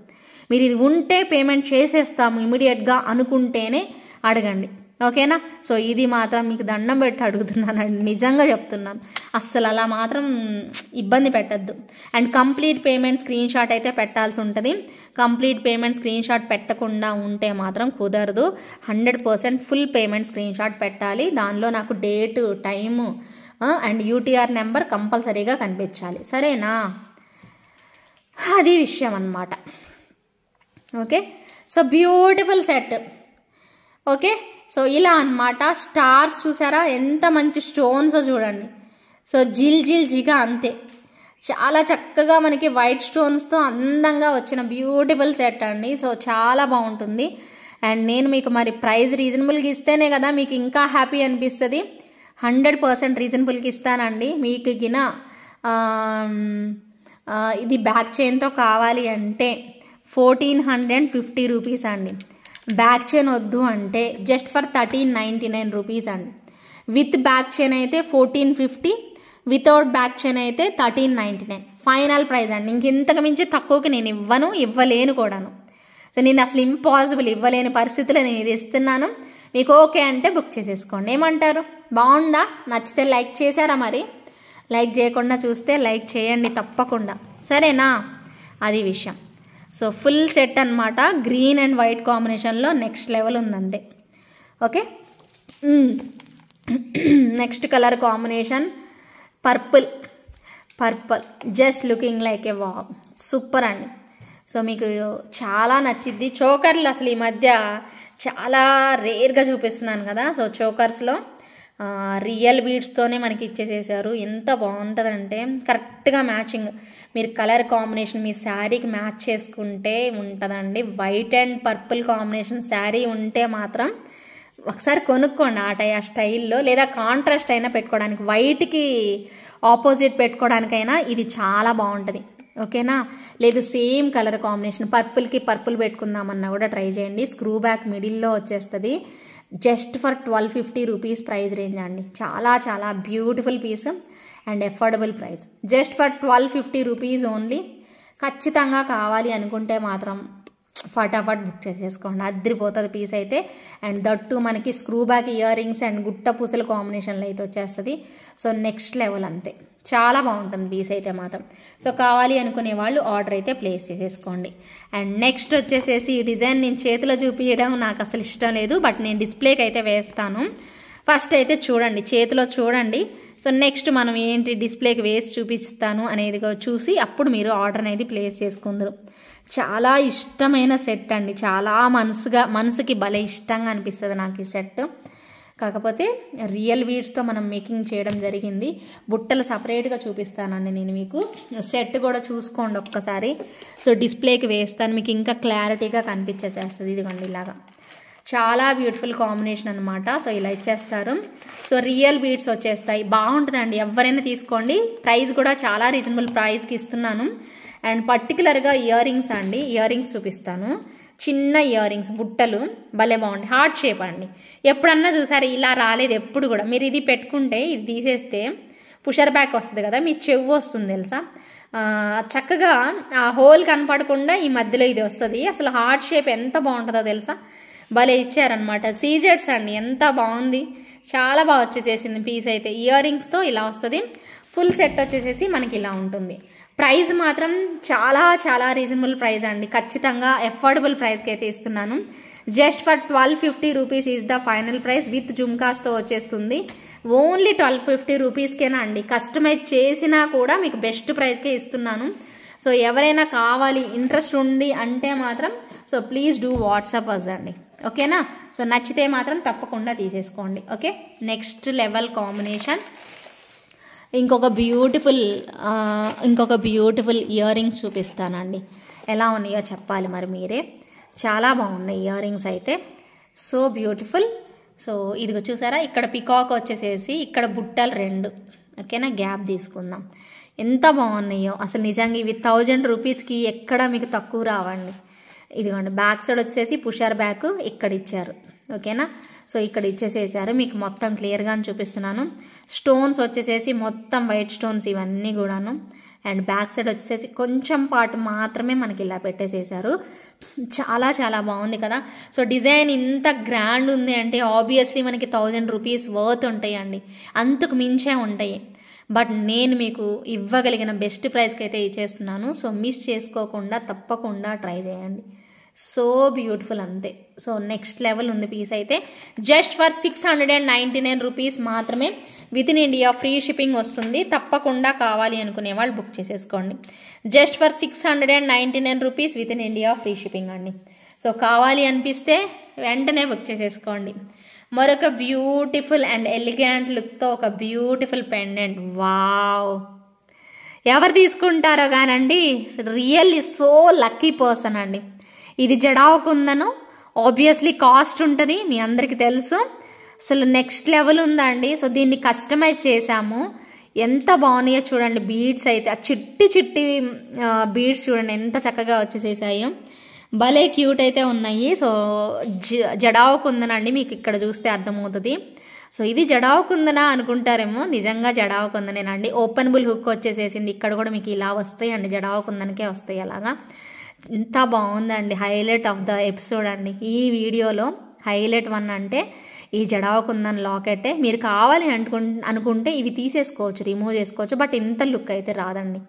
మీరు ఇది ఉంటే పేమెంట్ చేసేస్తాము ఇమీడియట్గా అనుకుంటేనే అడగండి, ఓకేనా? సో ఇది మాత్రం మీకు దండం పెట్టి అడుగుతున్నానండి, నిజంగా చెప్తున్నాను. అస్సలు అలా మాత్రం ఇబ్బంది పెట్టద్దు. And complete payment screen shot అయితే పెట్టాల్సి ఉంటుంది. కంప్లీట్ పేమెంట్ స్క్రీన్ షాట్ పెట్టకుండా ఉంటే మాత్రం కుదరదు. 100% ఫుల్ పేమెంట్ స్క్రీన్ షాట్ పెట్టాలి. దానిలో నాకు date, time and UTR number కంపల్సరీగా కనిపించాలి, సరేనా? అది విషయం అన్నమాట. Okay, so beautiful set. Okay, so ఇలా అన్నమాట. స్టార్స్ చూసారా ఎంత మంచి స్టోన్స్ చూడండి. సో జిగా అంతే, చాలా చక్కగా మనకి వైట్ స్టోన్స్తో అందంగా వచ్చిన బ్యూటిఫుల్ సెట్ అండి. సో చాలా బాగుంటుంది. అండ్ నేను మీకు మరి ప్రైస్ రీజనబుల్గా ఇస్తేనే కదా మీకు ఇంకా హ్యాపీ అనిపిస్తుంది. 100% రీజనబుల్కి ఇస్తానండి. మీకు గిన ఇది బ్యాక్ చైన్తో కావాలి అంటే 1450 రూపీస్ అండి. బ్యాక్ చైన్ వద్దు అంటే జస్ట్ ఫర్ 1399 రూపీస్ అండి. విత్ బ్యాక్ చైన్ అయితే 1450, వితౌట్ బ్యాక్ చైన్ అయితే 1399 ఫైనల్ ప్రైస్ అండి. ఇంకెంతకు మించి తక్కువకి నేను ఇవ్వలేను కూడాను. సో నేను అసలు ఇంపాసిబుల్, ఇవ్వలేని పరిస్థితిలో నేను ఇది ఇస్తున్నాను. మీకు ఓకే అంటే బుక్ చేసేసుకోండి. ఏమంటారు? బాగుందా? నచ్చితే లైక్ చేశారా? మరి లైక్ చేయకుండా చూస్తే లైక్ చేయండి తప్పకుండా, సరేనా? అది విషయం. సో ఫుల్ సెట్ అన్నమాట. గ్రీన్ అండ్ వైట్ కాంబినేషన్లో నెక్స్ట్ లెవెల్ ఉందంతే. Okay, next colour combination purple. Just looking like a wow, super అండి. సో మీకు చాలా నచ్చిద్ది. చోకర్లు అసలు ఈ మధ్య చాలా రేర్గా చూపిస్తున్నాను కదా. సో చోకర్స్లో రియల్ బీడ్స్తోనే మనకి ఇచ్చేసేసారు. ఎంత బాగుంటుందంటే కరెక్ట్గా మ్యాచింగ్, మీరు కలర్ కాంబినేషన్ మీ శారీకి మ్యాచ్ చేసుకుంటే ఉంటుందండి. White and purple combination sari ఉంటే మాత్రం ఒకసారి కొనుక్కోండి ఆ స్టైల్లో, లేదా కాంట్రాస్ట్ అయినా పెట్టుకోవడానికి, వైట్కి ఆపోజిట్ పెట్టుకోవడానికైనా ఇది చాలా బాగుంటుంది, ఓకేనా? లేదు సేమ్ కలర్ కాంబినేషన్ పర్పుల్కి పర్పుల్ పెట్టుకుందామన్నా కూడా ట్రై చేయండి. స్క్రూ బ్యాక్ మిడిల్లో వచ్చేస్తుంది. Just for 1250 rupees price range అండి. చాలా beautiful piece and affordable price. Just for 1250 rupees only. ఖచ్చితంగా కావాలి అనుకుంటే మాత్రం ఫటాఫట్ బుక్ చేసేసుకోండి, అద్దరిపోతుంది పీస్ అయితే. అండ్ దట్టు మనకి screw back ear rings and గుట్ట పూసల కాంబినేషన్లో అయితే వచ్చేస్తుంది. సో నెక్స్ట్ లెవెల్ అంతే, చాలా బాగుంటుంది పీస్ అయితే మాత్రం. సో కావాలి అనుకునే వాళ్ళు ఆర్డర్ అయితే ప్లేస్ చేసేసుకోండి. అండ్ నెక్స్ట్ వచ్చేసేసి ఈ డిజైన్ నేను చేతిలో చూపించడం నాకు అసలు ఇష్టం లేదు, బట్ నేను డిస్ప్లేకి అయితే వేస్తాను. ఫస్ట్ అయితే చూడండి, చేతిలో చూడండి. సో నెక్స్ట్ మనం ఏంటి డిస్ప్లేకి వేసి చూపిస్తాను అనేది కూడా చూసి అప్పుడు మీరు ఆర్డర్ అనేది ప్లేస్ చేసుకుందరు. చాలా ఇష్టమైన సెట్ అండి, చాలా మనసుకి భలే ఇష్టంగా అనిపిస్తుంది నాకు ఈ సెట్. కాకపోతే రియల్ బీడ్స్తో మనం మేకింగ్ చేయడం జరిగింది. బుట్టలు సపరేట్గా చూపిస్తానండి నేను మీకు. సెట్ కూడా చూసుకోండి ఒక్కసారి. సో డిస్ప్లేకి వేస్తాను, మీకు ఇంకా క్లారిటీగా కనిపించేసేస్తుంది. ఇదిగోండి ఇలాగా చాలా బ్యూటిఫుల్ కాంబినేషన్ అనమాట. సో ఇలా ఇచ్చేస్తారు. సో రియల్ బీడ్స్ వచ్చేస్తాయి, బాగుంటుందండి, ఎవరైనా తీసుకోండి. ప్రైస్ కూడా చాలా రీజనబుల్ ప్రైస్కి ఇస్తున్నాను. అండ్ పర్టికులర్గా ఇయర్ రింగ్స్ అండి, ఇయర్ రింగ్స్ చూపిస్తాను. చిన్న ఇయర్ రింగ్స్ బుట్టలు భలే బాగుంది, హార్ట్ షేప్ అండి. ఎప్పుడన్నా చూసారు ఇలా రాలేదు ఎప్పుడు కూడా. మీరు ఇది పెట్టుకుంటే, ఇది తీసేస్తే పుషర్ బ్యాక్ వస్తుంది కదా, మీ చెవు వస్తుంది తెలుసా, చక్కగా ఆ హోల్ కనపడకుండా ఈ మధ్యలో ఇది వస్తుంది. అసలు హార్ట్ షేప్ ఎంత బాగుంటుందో తెలుసా, భలే ఇచ్చారనమాట. సీజెట్స్ అండి, ఎంత బాగుంది, చాలా బాగా వచ్చేసేసింది పీస్ అయితే. ఇయర్ రింగ్స్తో ఇలా వస్తుంది. ఫుల్ సెట్ వచ్చేసేసి మనకి ఇలా ఉంటుంది. ప్రైస్ మాత్రం చాలా చాలా రీజనబుల్ ప్రైస్ అండి, ఖచ్చితంగా ఎఫోర్డబుల్ ప్రైస్కి అయితే ఇస్తున్నాను. Just for 1250 rupees is the final price. With జుమ్కాస్తో వచ్చేస్తుంది. ఓన్లీ 1250 రూపీస్కేనా అండి, కస్టమైజ్ చేసినా కూడా మీకు బెస్ట్ ప్రైస్కే ఇస్తున్నాను. సో ఎవరైనా కావాలి, ఇంట్రెస్ట్ ఉంది అంటే మాత్రం so please do WhatsApp us అండి, ఓకేనా. సో నచ్చితే మాత్రం తప్పకుండా తీసేసుకోండి, ఓకే. నెక్స్ట్ లెవెల్ కాంబినేషన్, ఇంకొక బ్యూటిఫుల్ ఇయర్ రింగ్స్ చూపిస్తానండి. ఎలా ఉన్నాయో చెప్పాలి మరి మీరే. చాలా బాగున్నాయి ఇయర్ రింగ్స్ అయితే, సో బ్యూటిఫుల్. సో ఇదిగో చూసారా, ఇక్కడ పికాక్ వచ్చేసేసి ఇక్కడ బుట్టలు 2, ఓకేనా. గ్యాప్ తీసుకుందాం, ఎంత బాగున్నాయో అసలు నిజంగా. ఇవి 1000 రూపీస్కి ఎక్కడ మీకు తక్కువ రావండి. ఇదిగోండి, బ్యాక్ సైడ్ వచ్చేసి పుషర్ బ్యాక్ ఇక్కడ ఇచ్చారు, ఓకేనా. సో ఇక్కడ ఇచ్చేసేసారు, మీకు మొత్తం క్లియర్గా చూపిస్తున్నాను. స్టోన్స్ వచ్చేసేసి మొత్తం వైట్ స్టోన్స్ ఇవన్నీ కూడాను. అండ్ బ్యాక్ సైడ్ వచ్చేసి కొంచెం పార్ట్ మాత్రమే మనకి ఇలా పెట్టేసేసారు. చాలా చాలా బాగుంది కదా. సో డిజైన్ ఇంత గ్రాండ్ ఉంది అంటే ఆబ్వియస్లీ మనకి 1000 రూపీస్ వర్త్ ఉంటాయండి, అంతకు మించే ఉంటాయి. బట్ నేను మీకు ఇవ్వగలిగిన బెస్ట్ ప్రైస్కి అయితే ఇచ్చేస్తున్నాను. సో మిస్ చేసుకోకుండా తప్పకుండా ట్రై చేయండి. సో బ్యూటిఫుల్ అంతే. సో నెక్స్ట్ లెవెల్ ఉంది పీస్ అయితే. జస్ట్ ఫర్ 699 రూపీస్ మాత్రమే. With in India free shipping వస్తుంది. తప్పకుండా కావాలి అనుకునే వాళ్ళు బుక్ చేసేసుకోండి. Just for 699 rupees with in India free shipping అండి. సో కావాలి అనిపిస్తే వెంటనే బుక్ చేసేసుకోండి. మరొక బ్యూటిఫుల్ అండ్ ఎలిగెంట్ లుక్తో ఒక బ్యూటిఫుల్ పెండెంట్, వావ్, ఎవరు తీసుకుంటారో కానండి, రియల్లీ సో లక్కీ పర్సన్ అండి. ఇది జడావు కుందను, ఆబ్వియస్లీ కాస్ట్ ఉంటుంది, మీ అందరికీ తెలుసు. అసలు నెక్స్ట్ లెవెల్ ఉందండి. సో దీన్ని కస్టమైజ్ చేసాము, ఎంత బాగున్నాయో చూడండి. బీడ్స్ అయితే ఆ చిట్టి బీడ్స్ చూడండి ఎంత చక్కగా వచ్చేసేసాయో, భలే క్యూట్ అయితే ఉన్నాయి. సో జడావు కుందనండి, మీకు ఇక్కడ చూస్తే అర్థమవుతుంది. సో ఇది జడావు కుందనా అనుకుంటారేమో, నిజంగా జడావు కుందనేనండి. ఓపెనబుల్ హుక్ వచ్చేసేసింది, ఇక్కడ కూడా మీకు ఇలా వస్తాయి అండి, జడావు కుందనకే వస్తాయి అలాగా. ఎంత బాగుందండి, హైలైట్ ఆఫ్ ద ఎపిసోడ్ అండి. ఈ వీడియోలో హైలైట్ 1 అంటే ఈ జడావు కుందన్ లాకెట్టే. మీరు కావాలి అనుకుంటే ఇవి తీసేసుకోవచ్చు, రిమూవ్ చేసుకోవచ్చు, బట్ ఇంత లుక్ అయితే రాదండి.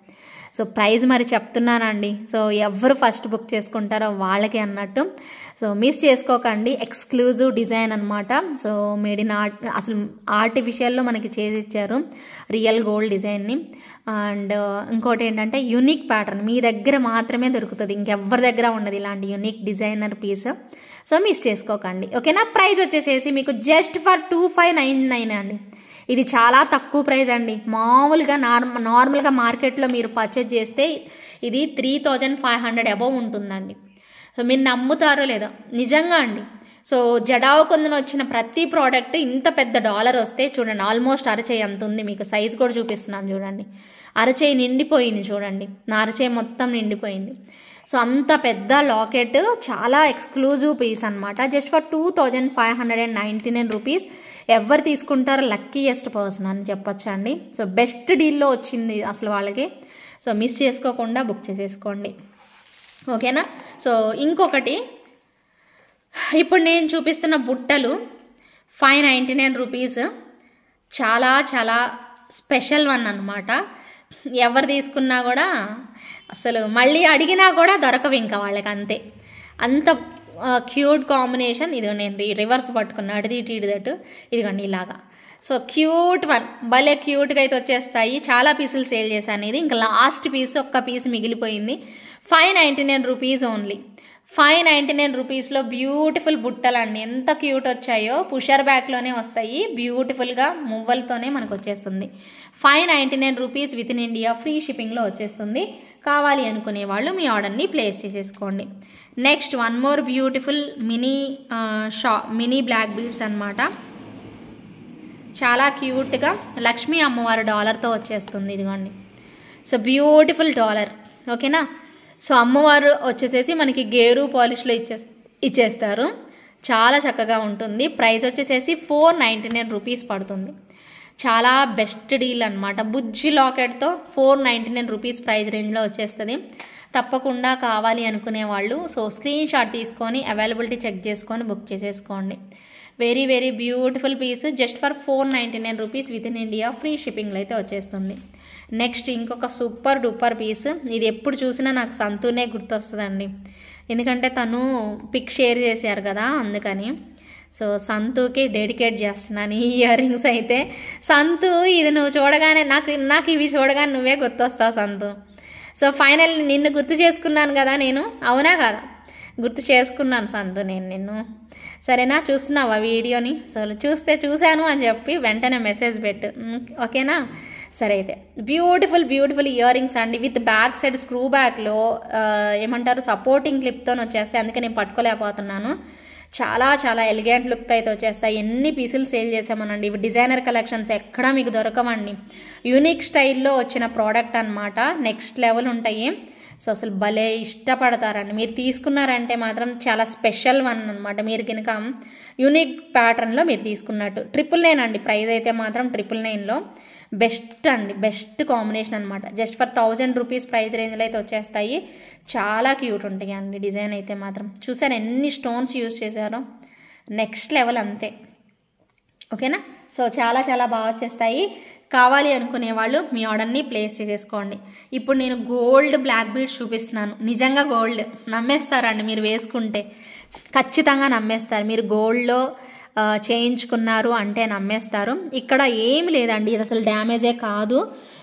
సో ప్రైస్ మరి చెప్తున్నానండి. సో ఎవరు ఫస్ట్ బుక్ చేసుకుంటారో వాళ్ళకి అన్నట్టు. సో మిస్ చేసుకోకండి, ఎక్స్క్లూజివ్ డిజైన్ అనమాట. సో మేడ్ ఇన్ ఆర్ట్, అసలు ఆర్టిఫిషియల్లో మనకి చేసి ఇచ్చారు రియల్ గోల్డ్ డిజైన్ని. అండ్ ఇంకోటి ఏంటంటే యూనిక్ ప్యాటర్న్, మీ దగ్గర మాత్రమే దొరుకుతుంది, ఇంకెవ్వరి దగ్గర ఉండదు ఇలాంటి unique designer piece. So miss చేసుకోకండి, ఓకేనా. ప్రైస్ వచ్చేసేసి మీకు జస్ట్ ఫర్ 2599 అండి. ఇది చాలా తక్కువ ప్రైస్ అండి. మామూలుగా నార్మల్గా మార్కెట్లో మీరు పర్చేజ్ చేస్తే ఇది 3500 అబవ్ ఉంటుందండి. సో మీరు నమ్ముతారో లేదో, నిజంగా అండి. సో జడావు కుందన వచ్చిన ప్రతి ప్రోడక్ట్ ఇంత పెద్ద డాలర్ వస్తే చూడండి, ఆల్మోస్ట్ అరచేయి అంత ఉంది. మీకు సైజ్ కూడా చూపిస్తున్నాను చూడండి, అరచేయి నిండిపోయింది చూడండి, నా అరచేయి మొత్తం నిండిపోయింది. సో అంత పెద్ద లాకెట్, చాలా ఎక్స్క్లూజివ్ పీస్ అనమాట. Just for 2599 rupees. ఎవరు తీసుకుంటారో లక్కీయెస్ట్ పర్సన్ అని చెప్పొచ్చు అండి. సో బెస్ట్ డీల్లో వచ్చింది అసలు వాళ్ళకి. సో మిస్ చేసుకోకుండా బుక్ చేసేసుకోండి, ఓకేనా. సో ఇంకొకటి, ఇప్పుడు నేను చూపిస్తున్న బుట్టలు 599 రూపీస్, చాలా చాలా స్పెషల్ 1 అనమాట. ఎవరు తీసుకున్నా కూడా అసలు మళ్ళీ అడిగినా కూడా దొరకవు ఇంకా వాళ్ళకి, అంతే. అంత క్యూట్ కాంబినేషన్. ఇదిగో నేను రివర్స్ పట్టుకున్నా, అడిది ఇటు ఇదిగోండి ఇలాగా. సో క్యూట్ 1, భలే క్యూట్గా అయితే వచ్చేస్తాయి. చాలా పీసులు సేల్ చేశాను ఇది, ఇంకా లాస్ట్ పీస్ ఒక్క పీస్ మిగిలిపోయింది. 599 రూపీస్ ఓన్లీ. 599 రూపీస్లో బ్యూటిఫుల్ బుట్టలు అండి, ఎంత క్యూట్ వచ్చాయో. పుషర్ బ్యాక్లోనే వస్తాయి, బ్యూటిఫుల్గా మువ్వలతోనే మనకు వచ్చేస్తుంది. 599 rupees with in India free షిప్పింగ్లో వచ్చేస్తుంది. కావాలి అనుకునే వాళ్ళు మీ ఆర్డర్ని ప్లేస్ చేసేసుకోండి. Next one more beautiful mini black beads అనమాట. చాలా క్యూట్గా లక్ష్మీ అమ్మవారి డాలర్తో వచ్చేస్తుంది. ఇదిగోండి. So beautiful dollar. ఓకేనా. సో అమ్మవారు వచ్చేసేసి మనకి గేరు పాలిష్లో ఇచ్చేస్తారు. చాలా చక్కగా ఉంటుంది. ప్రైస్ వచ్చేసేసి 499 రూపీస్ పడుతుంది. చాలా బెస్ట్ డీల్ అనమాట. బుజ్జి లాకెట్తో 499 రూపీస్ ప్రైస్ రేంజ్లో వచ్చేస్తుంది. తప్పకుండా కావాలి అనుకునే వాళ్ళు సో స్క్రీన్ షాట్ తీసుకొని అవైలబిలిటీ చెక్ చేసుకొని బుక్ చేసేసుకోండి. Very very beautiful piece. Just for 499 rupees with in India free షిప్పింగ్లో అయితే వచ్చేస్తుంది. నెక్స్ట్ ఇంకొక సూపర్ డూపర్ పీస్. ఇది ఎప్పుడు చూసినా నాకు సంతూనే గుర్తొస్తుందండి. ఎందుకంటే తను పిక్ షేర్ చేశారు కదా, అందుకని. సో సంతూకి డెడికేట్ చేస్తున్నాను ఈ ఇయర్ రింగ్స్ అయితే. సంతూ ఇది నువ్వు చూడగానే నాకు ఇవి చూడగానే నువ్వే గుర్తొస్తావు సంతూ. సో ఫైనల్ నిన్ను గుర్తు చేసుకున్నాను కదా నేను. అవునా కదా, గుర్తు చేసుకున్నాను సంతూ నేను నిన్ను. సరేనా, చూస్తున్నావా వీడియోని? సో చూశాను అని చెప్పి వెంటనే మెసేజ్ పెట్టు. ఓకేనా. సరే అయితే బ్యూటిఫుల్ ఇయర్ రింగ్స్ అండి. విత్ బ్యాక్ సైడ్ స్క్రూ బ్యాక్లో ఏమంటారు సపోర్టింగ్ క్లిప్తో వచ్చేస్తాయి. అందుకే నేను పట్టుకోలేకపోతున్నాను. చాలా చాలా ఎలిగెంట్ లుక్తో అయితే వచ్చేస్తాయి. ఎన్ని పీసులు సేల్ చేసామనండి. ఇవి డిజైనర్ కలెక్షన్స్ ఎక్కడా మీకు దొరకవండి. యూనిక్ స్టైల్లో వచ్చిన ప్రోడక్ట్ అనమాట. నెక్స్ట్ లెవెల్ ఉంటాయి. సో అసలు భలే ఇష్టపడతారండి. మీరు తీసుకున్నారంటే మాత్రం చాలా స్పెషల్ వన్ అనమాట. మీరు కనుక యూనిక్ ప్యాటర్న్లో మీరు తీసుకున్నట్టు. 999 అండి ప్రైస్ అయితే మాత్రం. 999లో బెస్ట్ అండి, బెస్ట్ కాంబినేషన్ అనమాట. జస్ట్ ఫర్ 1000 రూపీస్ ప్రైస్ రేంజ్లో అయితే వచ్చేస్తాయి. చాలా క్యూట్ ఉంటాయి అండి డిజైన్ అయితే మాత్రం. చూసారు ఎన్ని స్టోన్స్ యూజ్ చేశారో, నెక్స్ట్ లెవెల్ అంతే. ఓకేనా. సో చాలా చాలా బాగా వచ్చేస్తాయి. కావాలి అనుకునే వాళ్ళు మీ ఆర్డర్ని ప్లేస్ చేసేసుకోండి. ఇప్పుడు నేను గోల్డ్ బ్లాక్ బీడ్స్ చూపిస్తున్నాను. నిజంగా గోల్డ్. నమ్మేస్తారండి మీరు వేసుకుంటే, ఖచ్చితంగా నమ్మేస్తారు. మీరు గోల్డ్లో చేయించుకున్నారు అంటే నమ్మేస్తారు. ఇక్కడ ఏమి లేదండి, ఇది అసలు డ్యామేజే కాదు.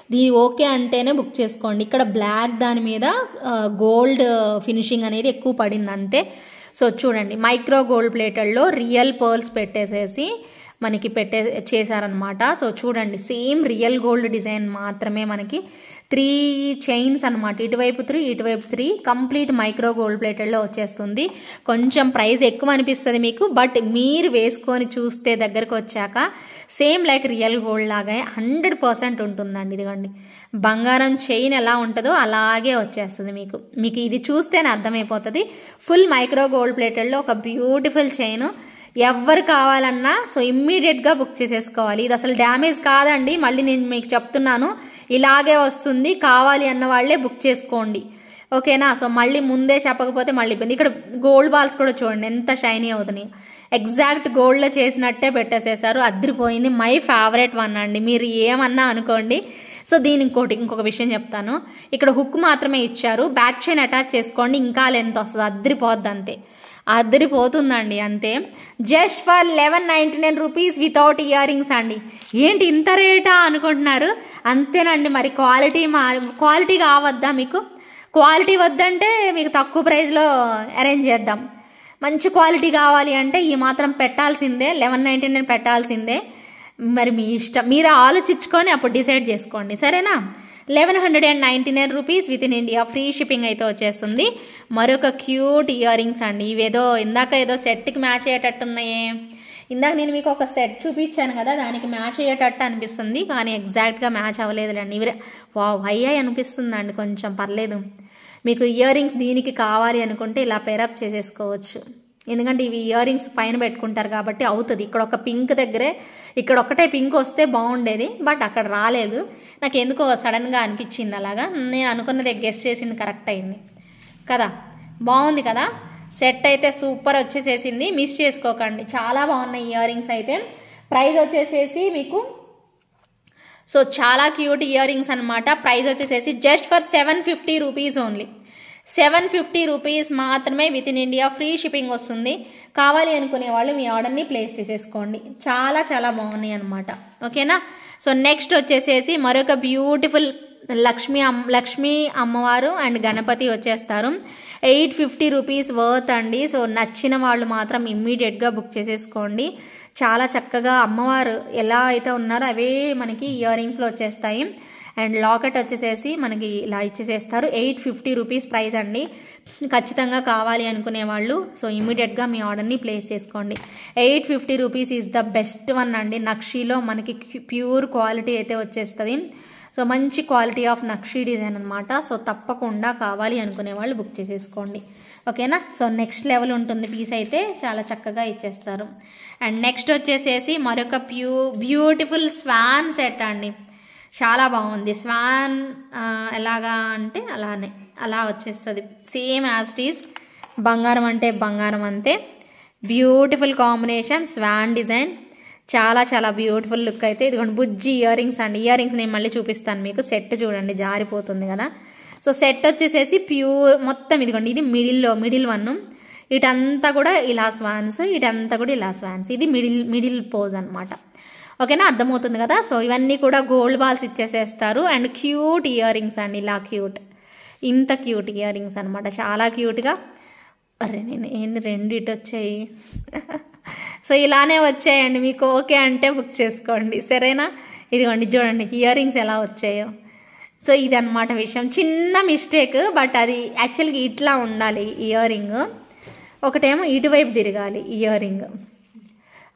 ఇది ఓకే అంటేనే బుక్ చేసుకోండి. ఇక్కడ బ్లాక్ దాని మీద గోల్డ్ ఫినిషింగ్ అనేది ఎక్కువ పడింది అంతే. సో చూడండి, మైక్రో గోల్డ్ ప్లేటెడ్లో రియల్ పర్ల్స్ పెట్టేసేసి మనకి చేశారనమాట. సో చూడండి, సేమ్ రియల్ గోల్డ్ డిజైన్ మాత్రమే మనకి 3 చైన్స్ అనమాట. ఇటువైపు 3 ఇటువైపు 3 కంప్లీట్ మైక్రో గోల్డ్ ప్లేటెడ్లో వచ్చేస్తుంది. కొంచెం ప్రైస్ ఎక్కువ అనిపిస్తుంది మీకు, బట్ మీరు వేసుకొని చూస్తే దగ్గరకు వచ్చాక సేమ్ లైక్ రియల్ గోల్డ్ లాగా 100% ఉంటుందండి. ఇదిగోండి, బంగారం చైన్ ఎలా ఉంటుందో అలాగే వచ్చేస్తుంది మీకు ఇది చూస్తేనే అర్థమైపోతుంది. ఫుల్ మైక్రో గోల్డ్ ప్లేటెడ్లో ఒక బ్యూటిఫుల్ చైన్. ఎవరు కావాలన్నా సో ఇమ్మీడియట్గా బుక్ చేసేసుకోవాలి. ఇది అసలు డ్యామేజ్ కాదండి. మళ్ళీ నేను మీకు చెప్తున్నాను, ఇలాగే వస్తుంది. కావాలి అన్న వాళ్ళే బుక్ చేసుకోండి. ఓకేనా. సో మళ్ళీ ముందే చెప్పకపోతే మళ్ళీ ఇబ్బంది. ఇక్కడ గోల్డ్ బాల్స్ కూడా చూడండి ఎంత షైనీ అవుతున్నాయి. ఎగ్జాక్ట్ గోల్డ్లో చేసినట్టే పెట్టేసేసారు. అదిరిపోయింది. మై ఫేవరెట్ వన్ అండి. మీరు ఏమన్నా అనుకోండి. సో దీని ఇంకొక విషయం చెప్తాను. ఇక్కడ హుక్ మాత్రమే ఇచ్చారు. బ్యాక్ చైన్ అటాచ్ చేసుకోండి, ఇంకా లెంత్ వస్తుంది. అదిరిపోద్ది అంతే, అదిరిపోతుందండి అంతే. Just for 1199 rupees without ear rings అండి. ఏంటి ఇంత రేటా అనుకుంటున్నారు? అంతేనండి. మరి క్వాలిటీ కావద్దా మీకు? క్వాలిటీ వద్దంటే మీకు తక్కువ ప్రైస్లో అరేంజ్ చేద్దాం. మంచి క్వాలిటీ కావాలి అంటే ఈ మాత్రం పెట్టాల్సిందే, 1199 పెట్టాల్సిందే. మరి మీ ఇష్టం, మీరు ఆలోచించుకొని అప్పుడు డిసైడ్ చేసుకోండి. సరేనా. 1199 rupees with in India free shipping అయితే వచ్చేస్తుంది. మరొక క్యూట్ ఇయర్ రింగ్స్ అండి. ఇవేదో ఇందాక ఏదో సెట్కి మ్యాచ్ అయ్యేటట్టు ఉన్నాయే. ఇందాక నేను మీకు ఒక సెట్ చూపించాను కదా, దానికి మ్యాచ్ అయ్యేటట్టు అనిపిస్తుంది, కానీ ఎగ్జాక్ట్గా మ్యాచ్ అవ్వలేదులేండి. ఇవే వావ్ అయ్యాయి అనిపిస్తుందండి. కొంచెం పర్లేదు. మీకు ఇయర్ రింగ్స్ దీనికి కావాలి అనుకుంటే ఇలా పేరప్ చేసేసుకోవచ్చు. ఎందుకంటే ఇవి ఇయర్ రింగ్స్ పైన పెట్టుకుంటారు కాబట్టి అవుతుంది. ఇక్కడ ఒక పింక్ దగ్గరే, ఇక్కడ ఒకటే పింక్ వస్తే బాగుండేది, బట్ అక్కడ రాలేదు. నాకు ఎందుకో సడన్గా అనిపించింది అలాగా. నేను అనుకున్నది గెస్ చేసింది కరెక్ట్ అయింది కదా. బాగుంది కదా. సెట్ అయితే సూపర్ వచ్చేసేసింది. మిస్ చేసుకోకండి. చాలా బాగున్నాయి ఇయర్ రింగ్స్ అయితే. ప్రైస్ వచ్చేసేసి మీకు సో చాలా క్యూట్ ఇయర్ రింగ్స్ అనమాట. ప్రైస్ వచ్చేసేసి just for 750 rupees only. 750 rupees మాత్రమే with in India free shipping వస్తుంది. కావాలి అనుకునే వాళ్ళు మీ ఆర్డర్ని ప్లేస్ చేసేసుకోండి. చాలా చాలా బాగున్నాయి అనమాట. ఓకేనా. సో నెక్స్ట్ వచ్చేసేసి మరొక బ్యూటిఫుల్ లక్ష్మీ అమ్మవారు అండ్ గణపతి వచ్చేస్తారు. 850 రూపీస్ వర్త్ అండి. సో నచ్చిన వాళ్ళు మాత్రం ఇమ్మీడియట్గా బుక్ చేసేసుకోండి. చాలా చక్కగా అమ్మవారు ఎలా అయితే ఉన్నారో అవే మనకి ఇయర్ రింగ్స్లో వచ్చేస్తాయి. అండ్ లాకెట్ వచ్చేసేసి మనకి ఇలా ఇచ్చేసేస్తారు. 850 రూపీస్ ప్రైస్ అండి. ఖచ్చితంగా కావాలి అనుకునే వాళ్ళు సో ఇమీడియట్గా మీ ఆర్డర్ని ప్లేస్ చేసుకోండి. 850 rupees is the best one అండి. నక్షీలో మనకి ప్యూర్ క్వాలిటీ అయితే వచ్చేస్తుంది. సో మంచి క్వాలిటీ ఆఫ్ నక్షీ డిజైన్ అనమాట. సో తప్పకుండా కావాలి అనుకునే వాళ్ళు బుక్ చేసేసుకోండి, ఓకేనా. సో నెక్స్ట్ లెవెల్ ఉంటుంది పీస్ అయితే, చాలా చక్కగా ఇచ్చేస్తారు. అండ్ నెక్స్ట్ వచ్చేసేసి మరొక బ్యూటిఫుల్ స్వాన్ సెట్ అండి. చాలా బాగుంది. స్వాన్ ఎలాగా అంటే అలా వచ్చేస్తుంది, సేమ్ యాజ్ ఇట్ ఈస్. బంగారం అంటే బంగారం అంతే. బ్యూటిఫుల్ కాంబినేషన్, స్వాన్ డిజైన్, చాలా చాలా బ్యూటిఫుల్ లుక్ అయితే. ఇదిగోండి బుజ్జి ఇయర్ రింగ్స్ అండి. ఇయర్ రింగ్స్ నేను మళ్ళీ చూపిస్తాను మీకు. సెట్ చూడండి జారిపోతుంది కదా. సో సెట్ వచ్చేసేసి ప్యూర్ మొత్తం ఇదిగోండి, ఇది మిడిల్ వన్, ఇటంతా కూడా ఇలా స్వాన్స్, ఇటంతా కూడా ఇలా స్వాన్స్. ఇది మిడిల్ పోజ్ అనమాట, ఓకేనా, అర్థమవుతుంది కదా. సో ఇవన్నీ కూడా గోల్డ్ బాల్స్ ఇచ్చేసేస్తారు. అండ్ క్యూట్ ఇయర్ రింగ్స్ అండి, ఇలా క్యూట్, ఇంత క్యూట్ ఇయర్ రింగ్స్ అనమాట, చాలా క్యూట్గా. అరే నేను ఏంది రెండు ఇటు వచ్చాయి. సో ఇలానే వచ్చాయండి. మీకు ఓకే అంటే బుక్ చేసుకోండి, సరేనా. ఇదిగోండి చూడండి ఇయర్ రింగ్స్ ఎలా వచ్చాయో. సో ఇది అనమాట విషయం. చిన్న మిస్టేక్, బట్ అది యాక్చువల్గా ఇట్లా ఉండాలి ఇయర్ రింగ్, ఒకటేమో ఇటువైపు తిరగాలి ఇయర్ రింగ్.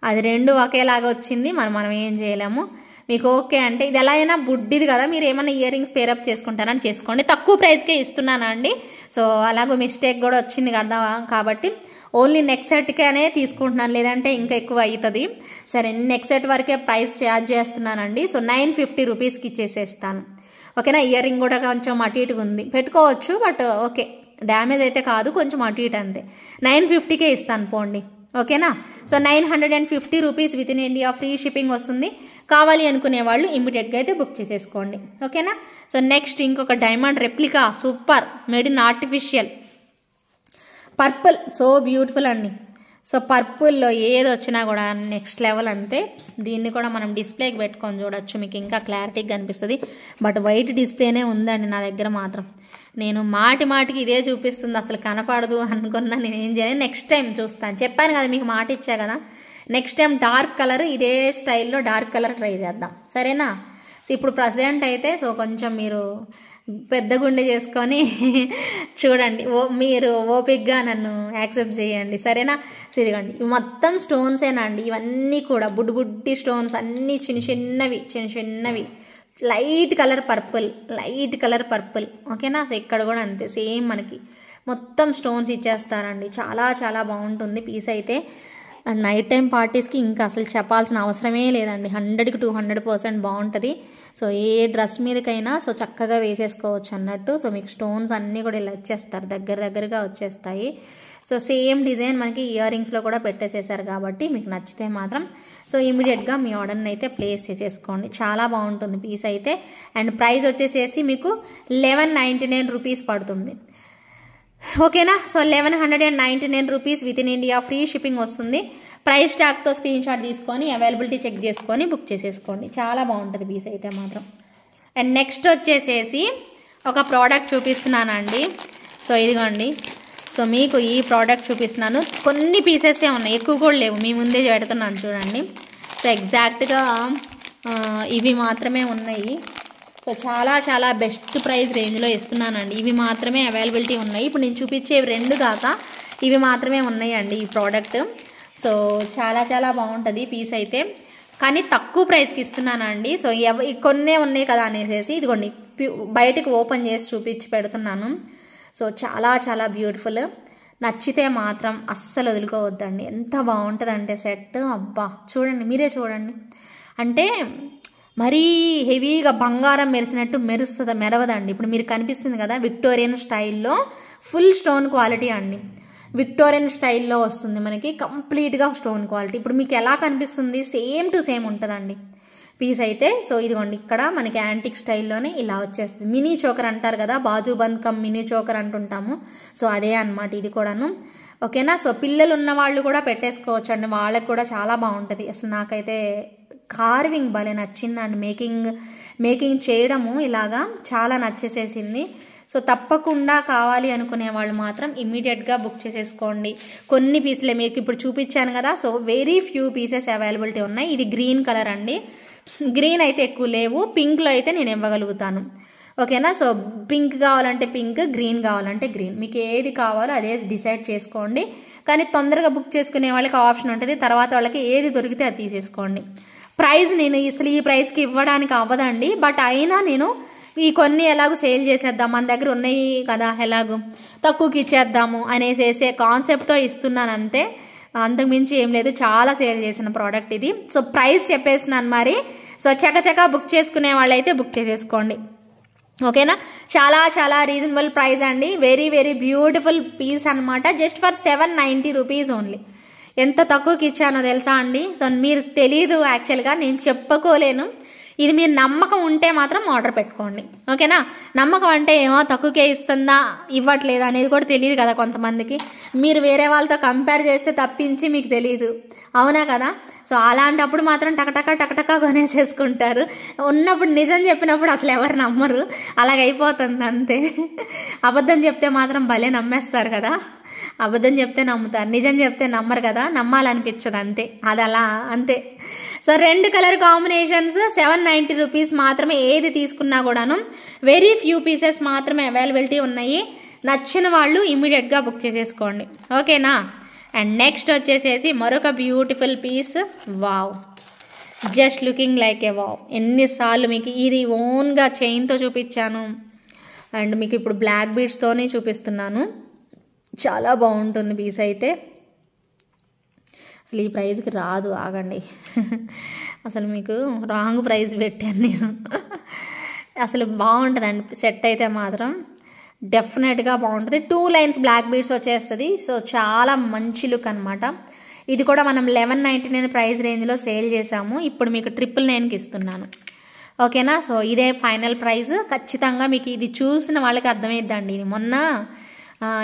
అది రెండు ఒకేలాగా వచ్చింది, మనం ఏం చేయలేము. మీకు ఓకే అంటే ఇది ఎలా అయినా బుడ్డిది కదా, మీరు ఏమైనా ఇయర్ రింగ్స్ పేరప్ చేసుకుంటారని చేసుకోండి. తక్కువ ప్రైస్కే ఇస్తున్నాను అండి. సో అలాగో మిస్టేక్ కూడా వచ్చింది కదా, కాబట్టి ఓన్లీ నెక్స్ట్ సెట్కేనే తీసుకుంటున్నాను, లేదంటే ఇంకా ఎక్కువ అవుతుంది. సరే నెక్స్ట్ సెట్ వరకే ప్రైస్ ఛార్జ్ చేస్తున్నానండి. సో 950 రూపీస్కి ఇచ్చేసేస్తాను, ఓకేనా. ఇయర్ రింగ్ కూడా కొంచెం అటు ఇటుగా ఉంది, పెట్టుకోవచ్చు, బట్ ఓకే డ్యామేజ్ అయితే కాదు, కొంచెం అటు ఇటు అంతే. 950కే ఇస్తాను పోండి, ఓకేనా. So 950 rupees with in India free shipping వస్తుంది. కావాలి అనుకునే వాళ్ళు ఇమ్మీడియట్గా అయితే బుక్ చేసేసుకోండి, ఓకేనా. సో నెక్స్ట్ ఇంకొక diamond replica, super, made in artificial purple, so beautiful అండి. సో పర్పుల్లో ఏది వచ్చినా కూడా నెక్స్ట్ లెవెల్ అంతే. దీన్ని కూడా మనం డిస్ప్లేకి పెట్టుకొని చూడొచ్చు, మీకు ఇంకా క్లారిటీగా కనిపిస్తుంది. బట్ వైట్ డిస్ప్లేనే ఉందండి నా దగ్గర మాత్రం. నేను మాటికి ఇదే చూపిస్తుంది, అసలు కనపడదు అనుకున్నా. నేను ఏం చేయలేదు, నెక్స్ట్ టైం చూస్తాను. చెప్పాను కదా మీకు, మాట ఇచ్చా కదా, నెక్స్ట్ టైం డార్క్ కలర్ ఇదే స్టైల్లో డార్క్ కలర్ ట్రై చేద్దాం, సరేనా. సో ఇప్పుడు ప్రజెంట్ అయితే సో కొంచెం మీరు పెద్ద గుండె చేసుకొని చూడండి, మీరు ఓపిక్గా నన్ను యాక్సెప్ట్ చేయండి, సరేనా. సో ఇదిగోండి మొత్తం స్టోన్సేనండి, ఇవన్నీ కూడా బుడ్డి స్టోన్స్, అన్నీ చిన్నవి లైట్ కలర్ పర్పుల్, ఓకేనా. సో ఇక్కడ కూడా అంతే సేమ్, మనకి మొత్తం స్టోన్స్ ఇచ్చేస్తారండి. చాలా చాలా బాగుంటుంది పీస్ అయితే. అండ్ నైట్ టైం పార్టీస్కి ఇంకా అసలు చెప్పాల్సిన అవసరమే లేదండి, 100కి 200% బాగుంటుంది. సో ఏ డ్రెస్ మీదకైనా సో చక్కగా వేసేసుకోవచ్చు అన్నట్టు. సో మీకు స్టోన్స్ అన్నీ కూడా ఇలా వచ్చేస్తారు, దగ్గరగా వచ్చేస్తాయి. సో సేమ్ డిజైన్ మనకి ఇయర్ రింగ్స్లో కూడా పెట్టేసేసారు కాబట్టి మీకు నచ్చితే మాత్రం సో ఇమీడియట్గా మీ ఆర్డర్ని అయితే ప్లేస్ చేసేసుకోండి. చాలా బాగుంటుంది పీస్ అయితే. అండ్ ప్రైస్ వచ్చేసేసి మీకు 1199 రూపీస్ పడుతుంది, ఓకేనా. So 1199 rupees with in India free shipping వస్తుంది. ప్రైస్ ట్యాగ్తో స్క్రీన్ షాట్ తీసుకొని అవైలబిలిటీ చెక్ చేసుకొని బుక్ చేసేసుకోండి. చాలా బాగుంటుంది పీస్ అయితే మాత్రం. అండ్ నెక్స్ట్ వచ్చేసేసి ఒక ప్రోడక్ట్ చూపిస్తున్నానండి. సో ఇదిగోండి, సో మీకు ఈ ప్రోడక్ట్ చూపిస్తున్నాను. కొన్ని పీసెసే ఉన్నాయి, ఎక్కువ కూడా లేవు, మీ ముందే పెడుతున్నాను చూడండి. సో ఎగ్జాక్ట్గా ఇవి మాత్రమే ఉన్నాయి. సో చాలా చాలా బెస్ట్ ప్రైస్ రేంజ్లో ఇస్తున్నానండి. ఇవి మాత్రమే అవైలబిలిటీ ఉన్నాయి. ఇప్పుడు నేను చూపించేవి 2 కాక ఇవి మాత్రమే ఉన్నాయండి ఈ ప్రోడక్ట్. సో చాలా చాలా బాగుంటుంది పీస్ అయితే, కానీ తక్కువ ప్రైస్కి ఇస్తున్నానండి. సో కొన్నే ఉన్నాయి కదా అనేసి ఇదిగోండి బయటకు ఓపెన్ చేసి చూపించి పెడుతున్నాను. సో చాలా చాలా బ్యూటిఫుల్, నచ్చితే మాత్రం అస్సలు వదులుకోవద్దండి. ఎంత బాగుంటుందంటే సెట్, అబ్బా చూడండి, మీరే చూడండి. అంటే మరీ హెవీగా బంగారం మెరిసినట్టు మెరవదండి. ఇప్పుడు మీరు కనిపిస్తుంది కదా విక్టోరియన్ స్టైల్లో ఫుల్ స్టోన్ క్వాలిటీ అండి. విక్టోరియన్ స్టైల్లో వస్తుంది మనకి కంప్లీట్గా స్టోన్ క్వాలిటీ. ఇప్పుడు మీకు ఎలా కనిపిస్తుంది, సేమ్ టు సేమ్ ఉంటుందండి పీస్ అయితే. సో ఇదిగోండి ఇక్కడ మనకి యాంటిక్ స్టైల్లోనే ఇలా వచ్చేస్తుంది. మినీ చోకర్ అంటారు కదా, బాజుబంద్ కమ్ మినీ చోకర్ అంటుంటాము. సో అదే అన్నమాట ఇది కూడాను, ఓకేనా. సో పిల్లలు ఉన్న వాళ్ళు కూడా పెట్టేసుకోవచ్చు అండి, వాళ్ళకి కూడా చాలా బాగుంటుంది. అసలు నాకైతే కార్వింగ్ భలే నచ్చిందండి, మేకింగ్ చేయడము ఇలాగా చాలా నచ్చేసేసింది. సో తప్పకుండా కావాలి అనుకునే వాళ్ళు మాత్రం ఇమ్మీడియట్గా బుక్ చేసేసుకోండి. కొన్ని పీసులే మీకు ఇప్పుడు చూపించాను కదా, so very few pieces availability ఉన్నాయి. ఇది గ్రీన్ కలర్ అండి, గ్రీన్ అయితే ఎక్కువ లేవు, పింక్లో అయితే నేను ఇవ్వగలుగుతాను. ఓకేనా. సో పింక్ కావాలంటే పింక్, గ్రీన్ కావాలంటే గ్రీన్, మీకు ఏది కావాలో అదే డిసైడ్ చేసుకోండి. కానీ తొందరగా బుక్ చేసుకునే వాళ్ళకి ఆప్షన్ ఉంటుంది, తర్వాత వాళ్ళకి ఏది దొరికితే అది తీసేసుకోండి. ప్రైస్ నేను అసలు ఈ ప్రైస్కి ఇవ్వడానికి అవ్వదండి, బట్ అయినా నేను ఈ కొన్ని ఎలాగో సేల్ చేసేద్దాం, మన దగ్గర ఉన్నాయి కదా ఎలాగో తక్కువకి ఇచ్చేద్దాము అనేసేసే కాన్సెప్ట్తో ఇస్తున్నాను అంతే, అంతకుమించి ఏం లేదు. చాలా సేల్ చేసిన ప్రోడక్ట్ ఇది. సో ప్రైస్ చెప్పేస్తున్నాను మరి. సో చకచకా బుక్ చేసుకునే వాళ్ళైతే బుక్ చేసేసుకోండి. ఓకేనా. చాలా చాలా రీజనబుల్ ప్రైస్ అండి. వెరీ వెరీ బ్యూటిఫుల్ పీస్ అనమాట. Just for 790 rupees only. ఎంత తక్కువకి ఇచ్చానో తెలుసా అండి. సో మీరు తెలీదు, యాక్చువల్గా నేను చెప్పుకోలేను. ఇది మీరు నమ్మకం ఉంటే మాత్రం ఆర్డర్ పెట్టుకోండి. ఓకేనా. నమ్మకం అంటే ఏమో తక్కువకే ఇస్తుందా ఇవ్వట్లేదా అనేది కూడా తెలియదు కదా కొంతమందికి. మీరు వేరే వాళ్ళతో కంపేర్ చేస్తే తప్పించి మీకు తెలియదు, అవునా కదా. సో అలాంటప్పుడు మాత్రం టకటకా కొనేసేసుకుంటారు. ఉన్నప్పుడు నిజం చెప్పినప్పుడు అసలు ఎవరు నమ్మరు, అలాగైపోతుంది అంతే. అబద్ధం చెప్తే మాత్రం భలే నమ్మేస్తారు కదా. అబద్ధం చెప్తే నమ్ముతారు, నిజం చెప్తే నమ్మరు కదా, నమ్మాలనిపించదు అంతే. అది అలా అంతే. సో 2 కలర్ కాంబినేషన్స్ 790 రూపీస్ మాత్రమే. ఏది తీసుకున్నా కూడాను వెరీ ఫ్యూ పీసెస్ మాత్రమే అవైలబిలిటీ ఉన్నాయి. నచ్చిన వాళ్ళు ఇమీడియట్గా బుక్ చేసేసుకోండి. ఓకేనా. అండ్ నెక్స్ట్ వచ్చేసేసి మరొక beautiful piece. Wow, just looking like a wow. ఎన్నిసార్లు మీకు ఇది ఓన్గా చైన్తో చూపించాను, అండ్ మీకు ఇప్పుడు బ్లాక్ బీడ్స్తోనే చూపిస్తున్నాను. చాలా బాగుంటుంది పీస్ అయితే. అసలు ఈ ప్రైస్కి రాదు, ఆగండి. అసలు మీకు రాంగ్ ప్రైస్ పెట్టాను నేను. అసలు బాగుంటుందండి సెట్ అయితే మాత్రం, డెఫినెట్గా బాగుంటుంది. 2 లైన్స్ బ్లాక్ బీడ్స్ వచ్చేస్తుంది. సో చాలా మంచి లుక్ అనమాట. ఇది కూడా మనం 1199 ప్రైస్ రేంజ్లో సేల్ చేసాము, ఇప్పుడు మీకు 999కి ఇస్తున్నాను. ఓకేనా. సో ఇదే ఫైనల్ ప్రైస్. ఖచ్చితంగా మీకు ఇది చూసిన వాళ్ళకి అర్థమైద్దండి. ఇది మొన్న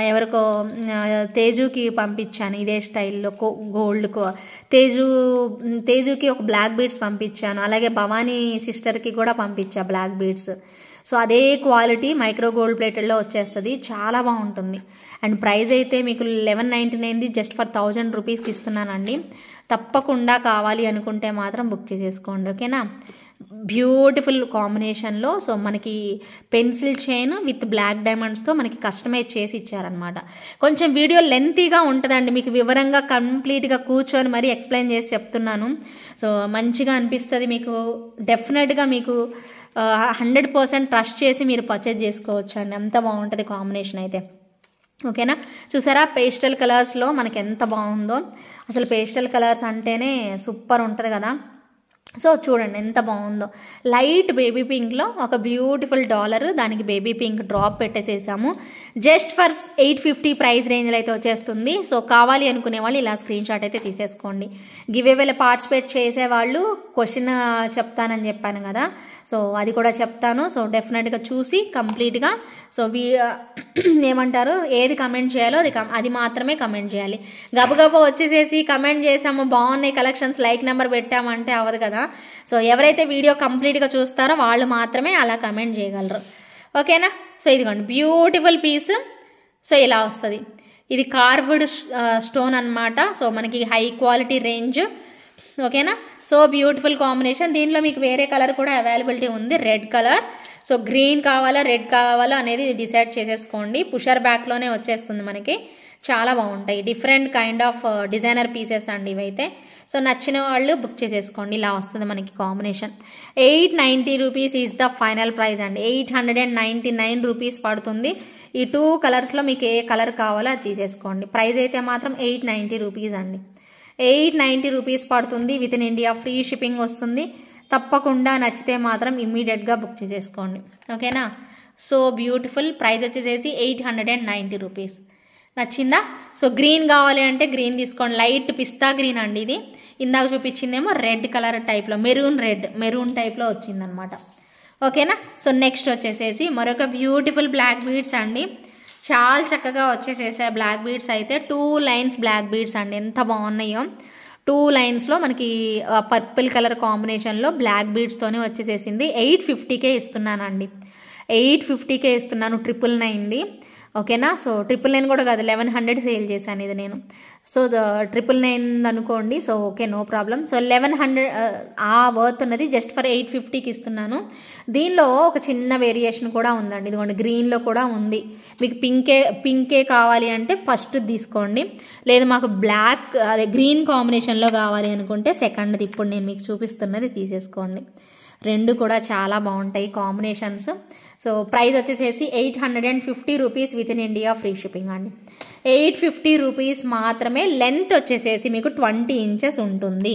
ఎవరికో తేజుకి పంపించాను ఇదే స్టైల్లో గోల్డ్ తేజుకి ఒక బ్లాక్ బీడ్స్ పంపించాను, అలాగే భవానీ సిస్టర్కి కూడా పంపించా బ్లాక్ బీడ్స్. సో అదే క్వాలిటీ మైక్రో గోల్డ్ ప్లేటెడ్లో వచ్చేస్తుంది, చాలా బాగుంటుంది. అండ్ ప్రైస్ అయితే మీకు 1199 జస్ట్ ఫర్ 1000 రూపీస్కి ఇస్తున్నానండి. తప్పకుండా కావాలి అనుకుంటే మాత్రం బుక్ చేసేసుకోండి. ఓకేనా. బ్యూటిఫుల్ కాంబినేషన్లో. సో మనకి పెన్సిల్ చైన్ విత్ బ్లాక్ డైమండ్స్తో మనకి కస్టమైజ్ చేసి ఇచ్చారనమాట. కొంచెం వీడియో లెంతీగా ఉంటుందండి, మీకు వివరంగా కంప్లీట్గా కూర్చొని మరీ ఎక్స్ప్లెయిన్ చేసి చెప్తున్నాను. సో మంచిగా అనిపిస్తుంది మీకు. డెఫినెట్గా మీకు 100% ట్రస్ట్ చేసి మీరు పర్చేజ్ చేసుకోవచ్చు అండి. అంత బాగుంటుంది కాంబినేషన్ అయితే. ఓకేనా. చూసారా పేస్టల్ కలర్స్లో మనకి ఎంత బాగుందో. అసలు పేస్టల్ కలర్స్ అంటేనే సూపర్ ఉంటుంది కదా. సో చూడండి ఎంత బాగుందో. లైట్ బేబీ పింక్లో ఒక బ్యూటిఫుల్ డాలర్, దానికి బేబీ పింక్ డ్రాప్ పెట్టేసేసాము. జస్ట్ ఫర్ 850 ప్రైస్ రేంజ్లో అయితే వచ్చేస్తుంది. సో కావాలి అనుకునే వాళ్ళు ఇలా స్క్రీన్ షాట్ అయితే తీసేసుకోండి. గివ్ అవేలో పార్టిసిపేట్ చేసేవాళ్ళు క్వశ్చన్ చెప్తానని చెప్పాను కదా, సో అది కూడా చెప్తాను. సో డెఫినెట్గా చూసి కంప్లీట్గా సో ఏమంటారు ఏది కమెంట్ చేయాలో అది మాత్రమే కమెంట్ చేయాలి. గబగబా వచ్చేసేసి కమెంట్ చేసాము బాగున్నాయి కలెక్షన్స్ లైక్ నెంబర్ పెట్టామంటే అవ్వదు కదా. సో ఎవరైతే వీడియో కంప్లీట్గా చూస్తారో వాళ్ళు మాత్రమే అలా కమెంట్ చేయగలరు. ఓకేనా. సో ఇదిగోండి బ్యూటిఫుల్ పీస్. సో ఇలా వస్తుంది. ఇది కార్వ్డ్ స్టోన్ అనమాట. సో మనకి హై క్వాలిటీ రేంజ్. ఓకేనా. So beautiful combination. దీనిలో మీకు వేరే కలర్ కూడా అవైలబిలిటీ ఉంది, రెడ్ కలర్. సో గ్రీన్ కావాలా రెడ్ కావాలా అనేది డిసైడ్ చేసేసుకోండి. పుషర్ బ్యాక్లోనే వచ్చేస్తుంది మనకి. చాలా బాగుంటాయి. Different kind of designer pieces అండి ఇవైతే. సో నచ్చిన వాళ్ళు బుక్ చేసేసుకోండి. ఇలా వస్తుంది మనకి combination. 890 rupees is the final price అండి. 899 రూపీస్ పడుతుంది. ఈ 2 కలర్స్లో మీకు ఏ కలర్ కావాలో అది తీసేసుకోండి. ప్రైస్ అయితే మాత్రం 890 రూపీస్ అండి. 890 రూపీస్ పడుతుంది. With in India free shipping వస్తుంది. తప్పకుండా నచ్చితే మాత్రం ఇమ్మీడియట్గా బుక్ చేసేసుకోండి. ఓకేనా. So beautiful. ప్రైస్ వచ్చేసేసి 890 రూపీస్. నచ్చిందా. సో గ్రీన్ కావాలి అంటే గ్రీన్ తీసుకోండి. లైట్ పిస్తా గ్రీన్ అండి ఇది. ఇందాక చూపించిందేమో రెడ్ కలర్ టైప్లో, మెరూన్ టైప్లో వచ్చిందనమాట. ఓకేనా. సో నెక్స్ట్ వచ్చేసేసి మరొక బ్యూటిఫుల్ బ్లాక్ బీడ్స్ అండి. చాలా చక్కగా వచ్చేసేసాయి బ్లాక్ బీడ్స్ అయితే. 2 లైన్స్ బ్లాక్ బీడ్స్ అండి, ఎంత బాగున్నాయో. 2 లైన్స్లో మనకి పర్పుల్ కలర్ కాంబినేషన్లో బ్లాక్ బీడ్స్తోనే వచ్చేసేసింది. 850కే ఇస్తున్నానండి. 850కే ఇస్తున్నాను. 999ది. ఓకేనా. సో 999 కూడా కాదు, 1100 సేల్ చేశాను ఇది నేను. సో 999 అనుకోండి. So okay, no problem. So 1100 ఆ వర్త్ ఉన్నది జస్ట్ ఫర్ 850కి ఇస్తున్నాను. దీనిలో ఒక చిన్న వేరియేషన్ కూడా ఉందండి. ఇదిగోండి, గ్రీన్లో కూడా ఉంది. మీకు పింకే కావాలి అంటే ఫస్ట్ తీసుకోండి. లేదు మాకు బ్లాక్ అదే గ్రీన్ కాంబినేషన్లో కావాలి అనుకుంటే సెకండ్ది ఇప్పుడు నేను మీకు చూపిస్తున్నది తీసేసుకోండి. రెండు కూడా చాలా బాగుంటాయి కాంబినేషన్స్. సో ప్రైస్ వచ్చేసేసి 850 rupees with in India free shipping అండి. 850 రూపీస్ మాత్రమే. లెంత్ వచ్చేసేసి మీకు 20 ఇంచెస్ ఉంటుంది.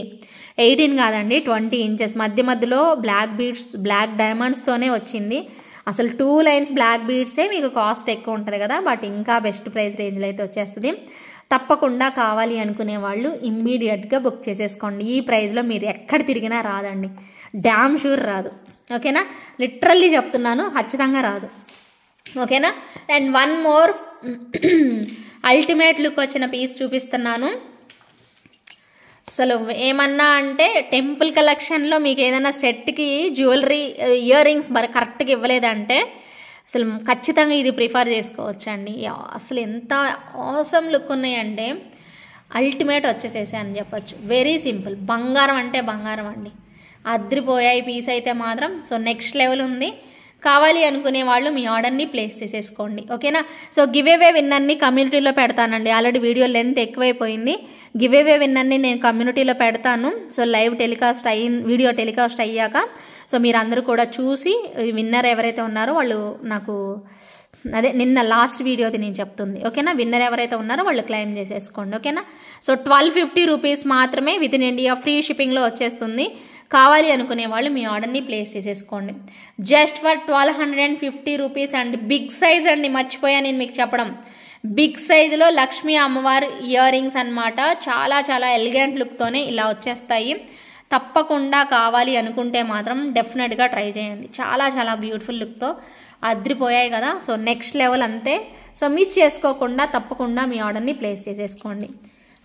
18 కాదండి, 20 ఇంచెస్. మధ్యలో బ్లాక్ బీడ్స్, బ్లాక్ డైమండ్స్తోనే వచ్చింది. అసలు 2 లైన్స్ బ్లాక్ బీడ్సే మీకు కాస్ట్ ఎక్కువ ఉంటుంది కదా, బట్ ఇంకా బెస్ట్ ప్రైస్ రేంజ్లో అయితే వచ్చేస్తుంది. తప్పకుండా కావాలి అనుకునే వాళ్ళు ఇమ్మీడియట్గా బుక్ చేసేసుకోండి. ఈ ప్రైస్లో మీరు ఎక్కడ తిరిగినా రాదండి, డ్యామ్ షూర్ రాదు. ఓకేనా, లిటరల్లీ చెప్తున్నాను, ఖచ్చితంగా రాదు. ఓకేనా. And one more ultimate look వచ్చిన పీస్ చూపిస్తున్నాను. అసలు ఏమన్నా అంటే టెంపుల్ కలెక్షన్లో మీకు ఏదైనా సెట్కి జ్యువెలరీ ఇయర్ రింగ్స్ కరెక్ట్గా ఇవ్వలేదంటే అసలు ఖచ్చితంగా ఇది ప్రిఫర్ చేసుకోవచ్చండి. అసలు ఎంత ఆసమ్ లుక్ ఉన్నాయంటే అల్టిమేట్ వచ్చేసేసి అని చెప్పచ్చు. వెరీ సింపుల్, బంగారం అంటే బంగారం అండి. అద్రిపోయాయి పీస్ అయితే మాత్రం. సో నెక్స్ట్ లెవెల్ ఉంది. కావాలి అనుకునే వాళ్ళు మీ ఆర్డర్ని ప్లేస్ చేసేసుకోండి. ఓకేనా. సో గివ్ అవే విన్నర్ని కమ్యూనిటీలో పెడతానండి. ఆల్రెడీ వీడియో లెంత్ ఎక్కువైపోయింది. గివ్ అవే విన్నర్ని నేను కమ్యూనిటీలో పెడతాను. So live telecast video telecast అయ్యాక సో మీరు అందరూ కూడా చూసి విన్నర్ ఎవరైతే ఉన్నారో వాళ్ళు నాకు అదే నిన్న లాస్ట్ వీడియోది నేను చెప్తుంది. ఓకేనా. విన్నర్ ఎవరైతే ఉన్నారో వాళ్ళు క్లెయిమ్ చేసేసుకోండి. ఓకేనా. సో 1250 రూపీస్ మాత్రమే విత్ ఇన్ ఇండియా ఫ్రీ షిప్పింగ్లో వచ్చేస్తుంది. కావాలి అనుకునే వాళ్ళు మీ ఆర్డర్ని ప్లేస్ చేసేసుకోండి. Just for 1250 rupees and big size అండి. మర్చిపోయా నేను మీకు చెప్పడం, బిగ్ సైజులో లక్ష్మీ అమ్మవారి ఇయర్ రింగ్స్ అనమాట. చాలా చాలా ఎలిగెంట్ లుక్తోనే ఇలా వచ్చేస్తాయి. తప్పకుండా కావాలి అనుకుంటే మాత్రం డెఫినెట్గా ట్రై చేయండి. చాలా చాలా బ్యూటిఫుల్ లుక్తో అద్రిపోయాయి కదా. సో నెక్స్ట్ లెవెల్ అంతే. సో మిస్ చేసుకోకుండా తప్పకుండా మీ ఆర్డర్ని ప్లేస్ చేసేసుకోండి.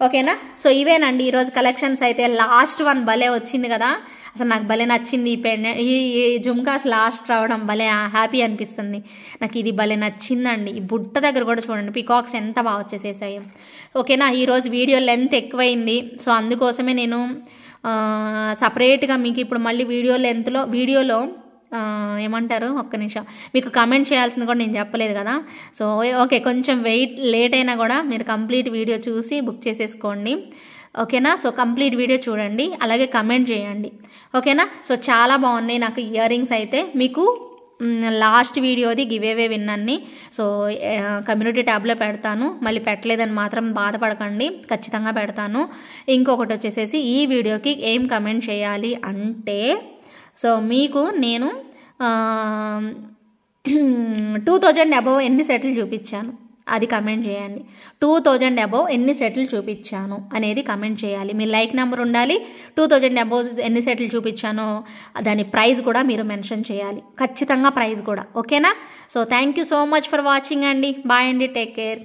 ఓకేనా. సో ఇవేనండి ఈరోజు కలెక్షన్స్ అయితే. లాస్ట్ వన్ భలే వచ్చింది కదా, అసలు నాకు భలే నచ్చింది. ఈ జుమ్కాస్ లాస్ట్ రావడం భలే హ్యాపీ అనిపిస్తుంది నాకు. ఇది భలే నచ్చిందండి. ఈ బుట్ట దగ్గర కూడా చూడండి పికాక్స్ ఎంత బాగా వచ్చేసేసాయి. ఓకేనా. ఈరోజు వీడియో లెంత్ ఎక్కువైంది. సో అందుకోసమే నేను సపరేట్గా మీకు ఇప్పుడు మళ్ళీ వీడియోలో ఏమంటారు, ఒక్క నిమిషం, మీకు కమెంట్ చేయాల్సింది కూడా నేను చెప్పలేదు కదా. సో ఓకే, కొంచెం లేట్ అయినా కూడా మీరు కంప్లీట్ వీడియో చూసి బుక్ చేసేసుకోండి. ఓకేనా. సో కంప్లీట్ వీడియో చూడండి, అలాగే కమెంట్ చేయండి. ఓకేనా. సో చాలా బాగున్నాయి నాకు ఇయర్ రింగ్స్ అయితే. మీకు లాస్ట్ వీడియోది గివ్ అవే విన్నర్ని సో కమ్యూనిటీ ట్యాబ్లో పెడతాను. మళ్ళీ పెట్టలేదని మాత్రం బాధపడకండి, ఖచ్చితంగా పెడతాను. ఇంకొకటి వచ్చేసేసి ఈ వీడియోకి ఏం కమెంట్ చేయాలి అంటే సో మీకు నేను 2000 అబవ్ ఎన్ని సెట్లు చూపించాను అది కమెంట్ చేయండి. 2000 అబవ్ ఎన్ని సెట్లు చూపించాను అనేది కమెంట్ చేయాలి. మీ లైక్ నెంబర్ ఉండాలి. 2000 అబవ్ ఎన్ని సెట్లు చూపించానో దాని ప్రైస్ కూడా మీరు మెన్షన్ చేయాలి, ఖచ్చితంగా ప్రైస్ కూడా. ఓకేనా. So thank you so much for watching అండి. బాయ్ అండి, టేక్ కేర్.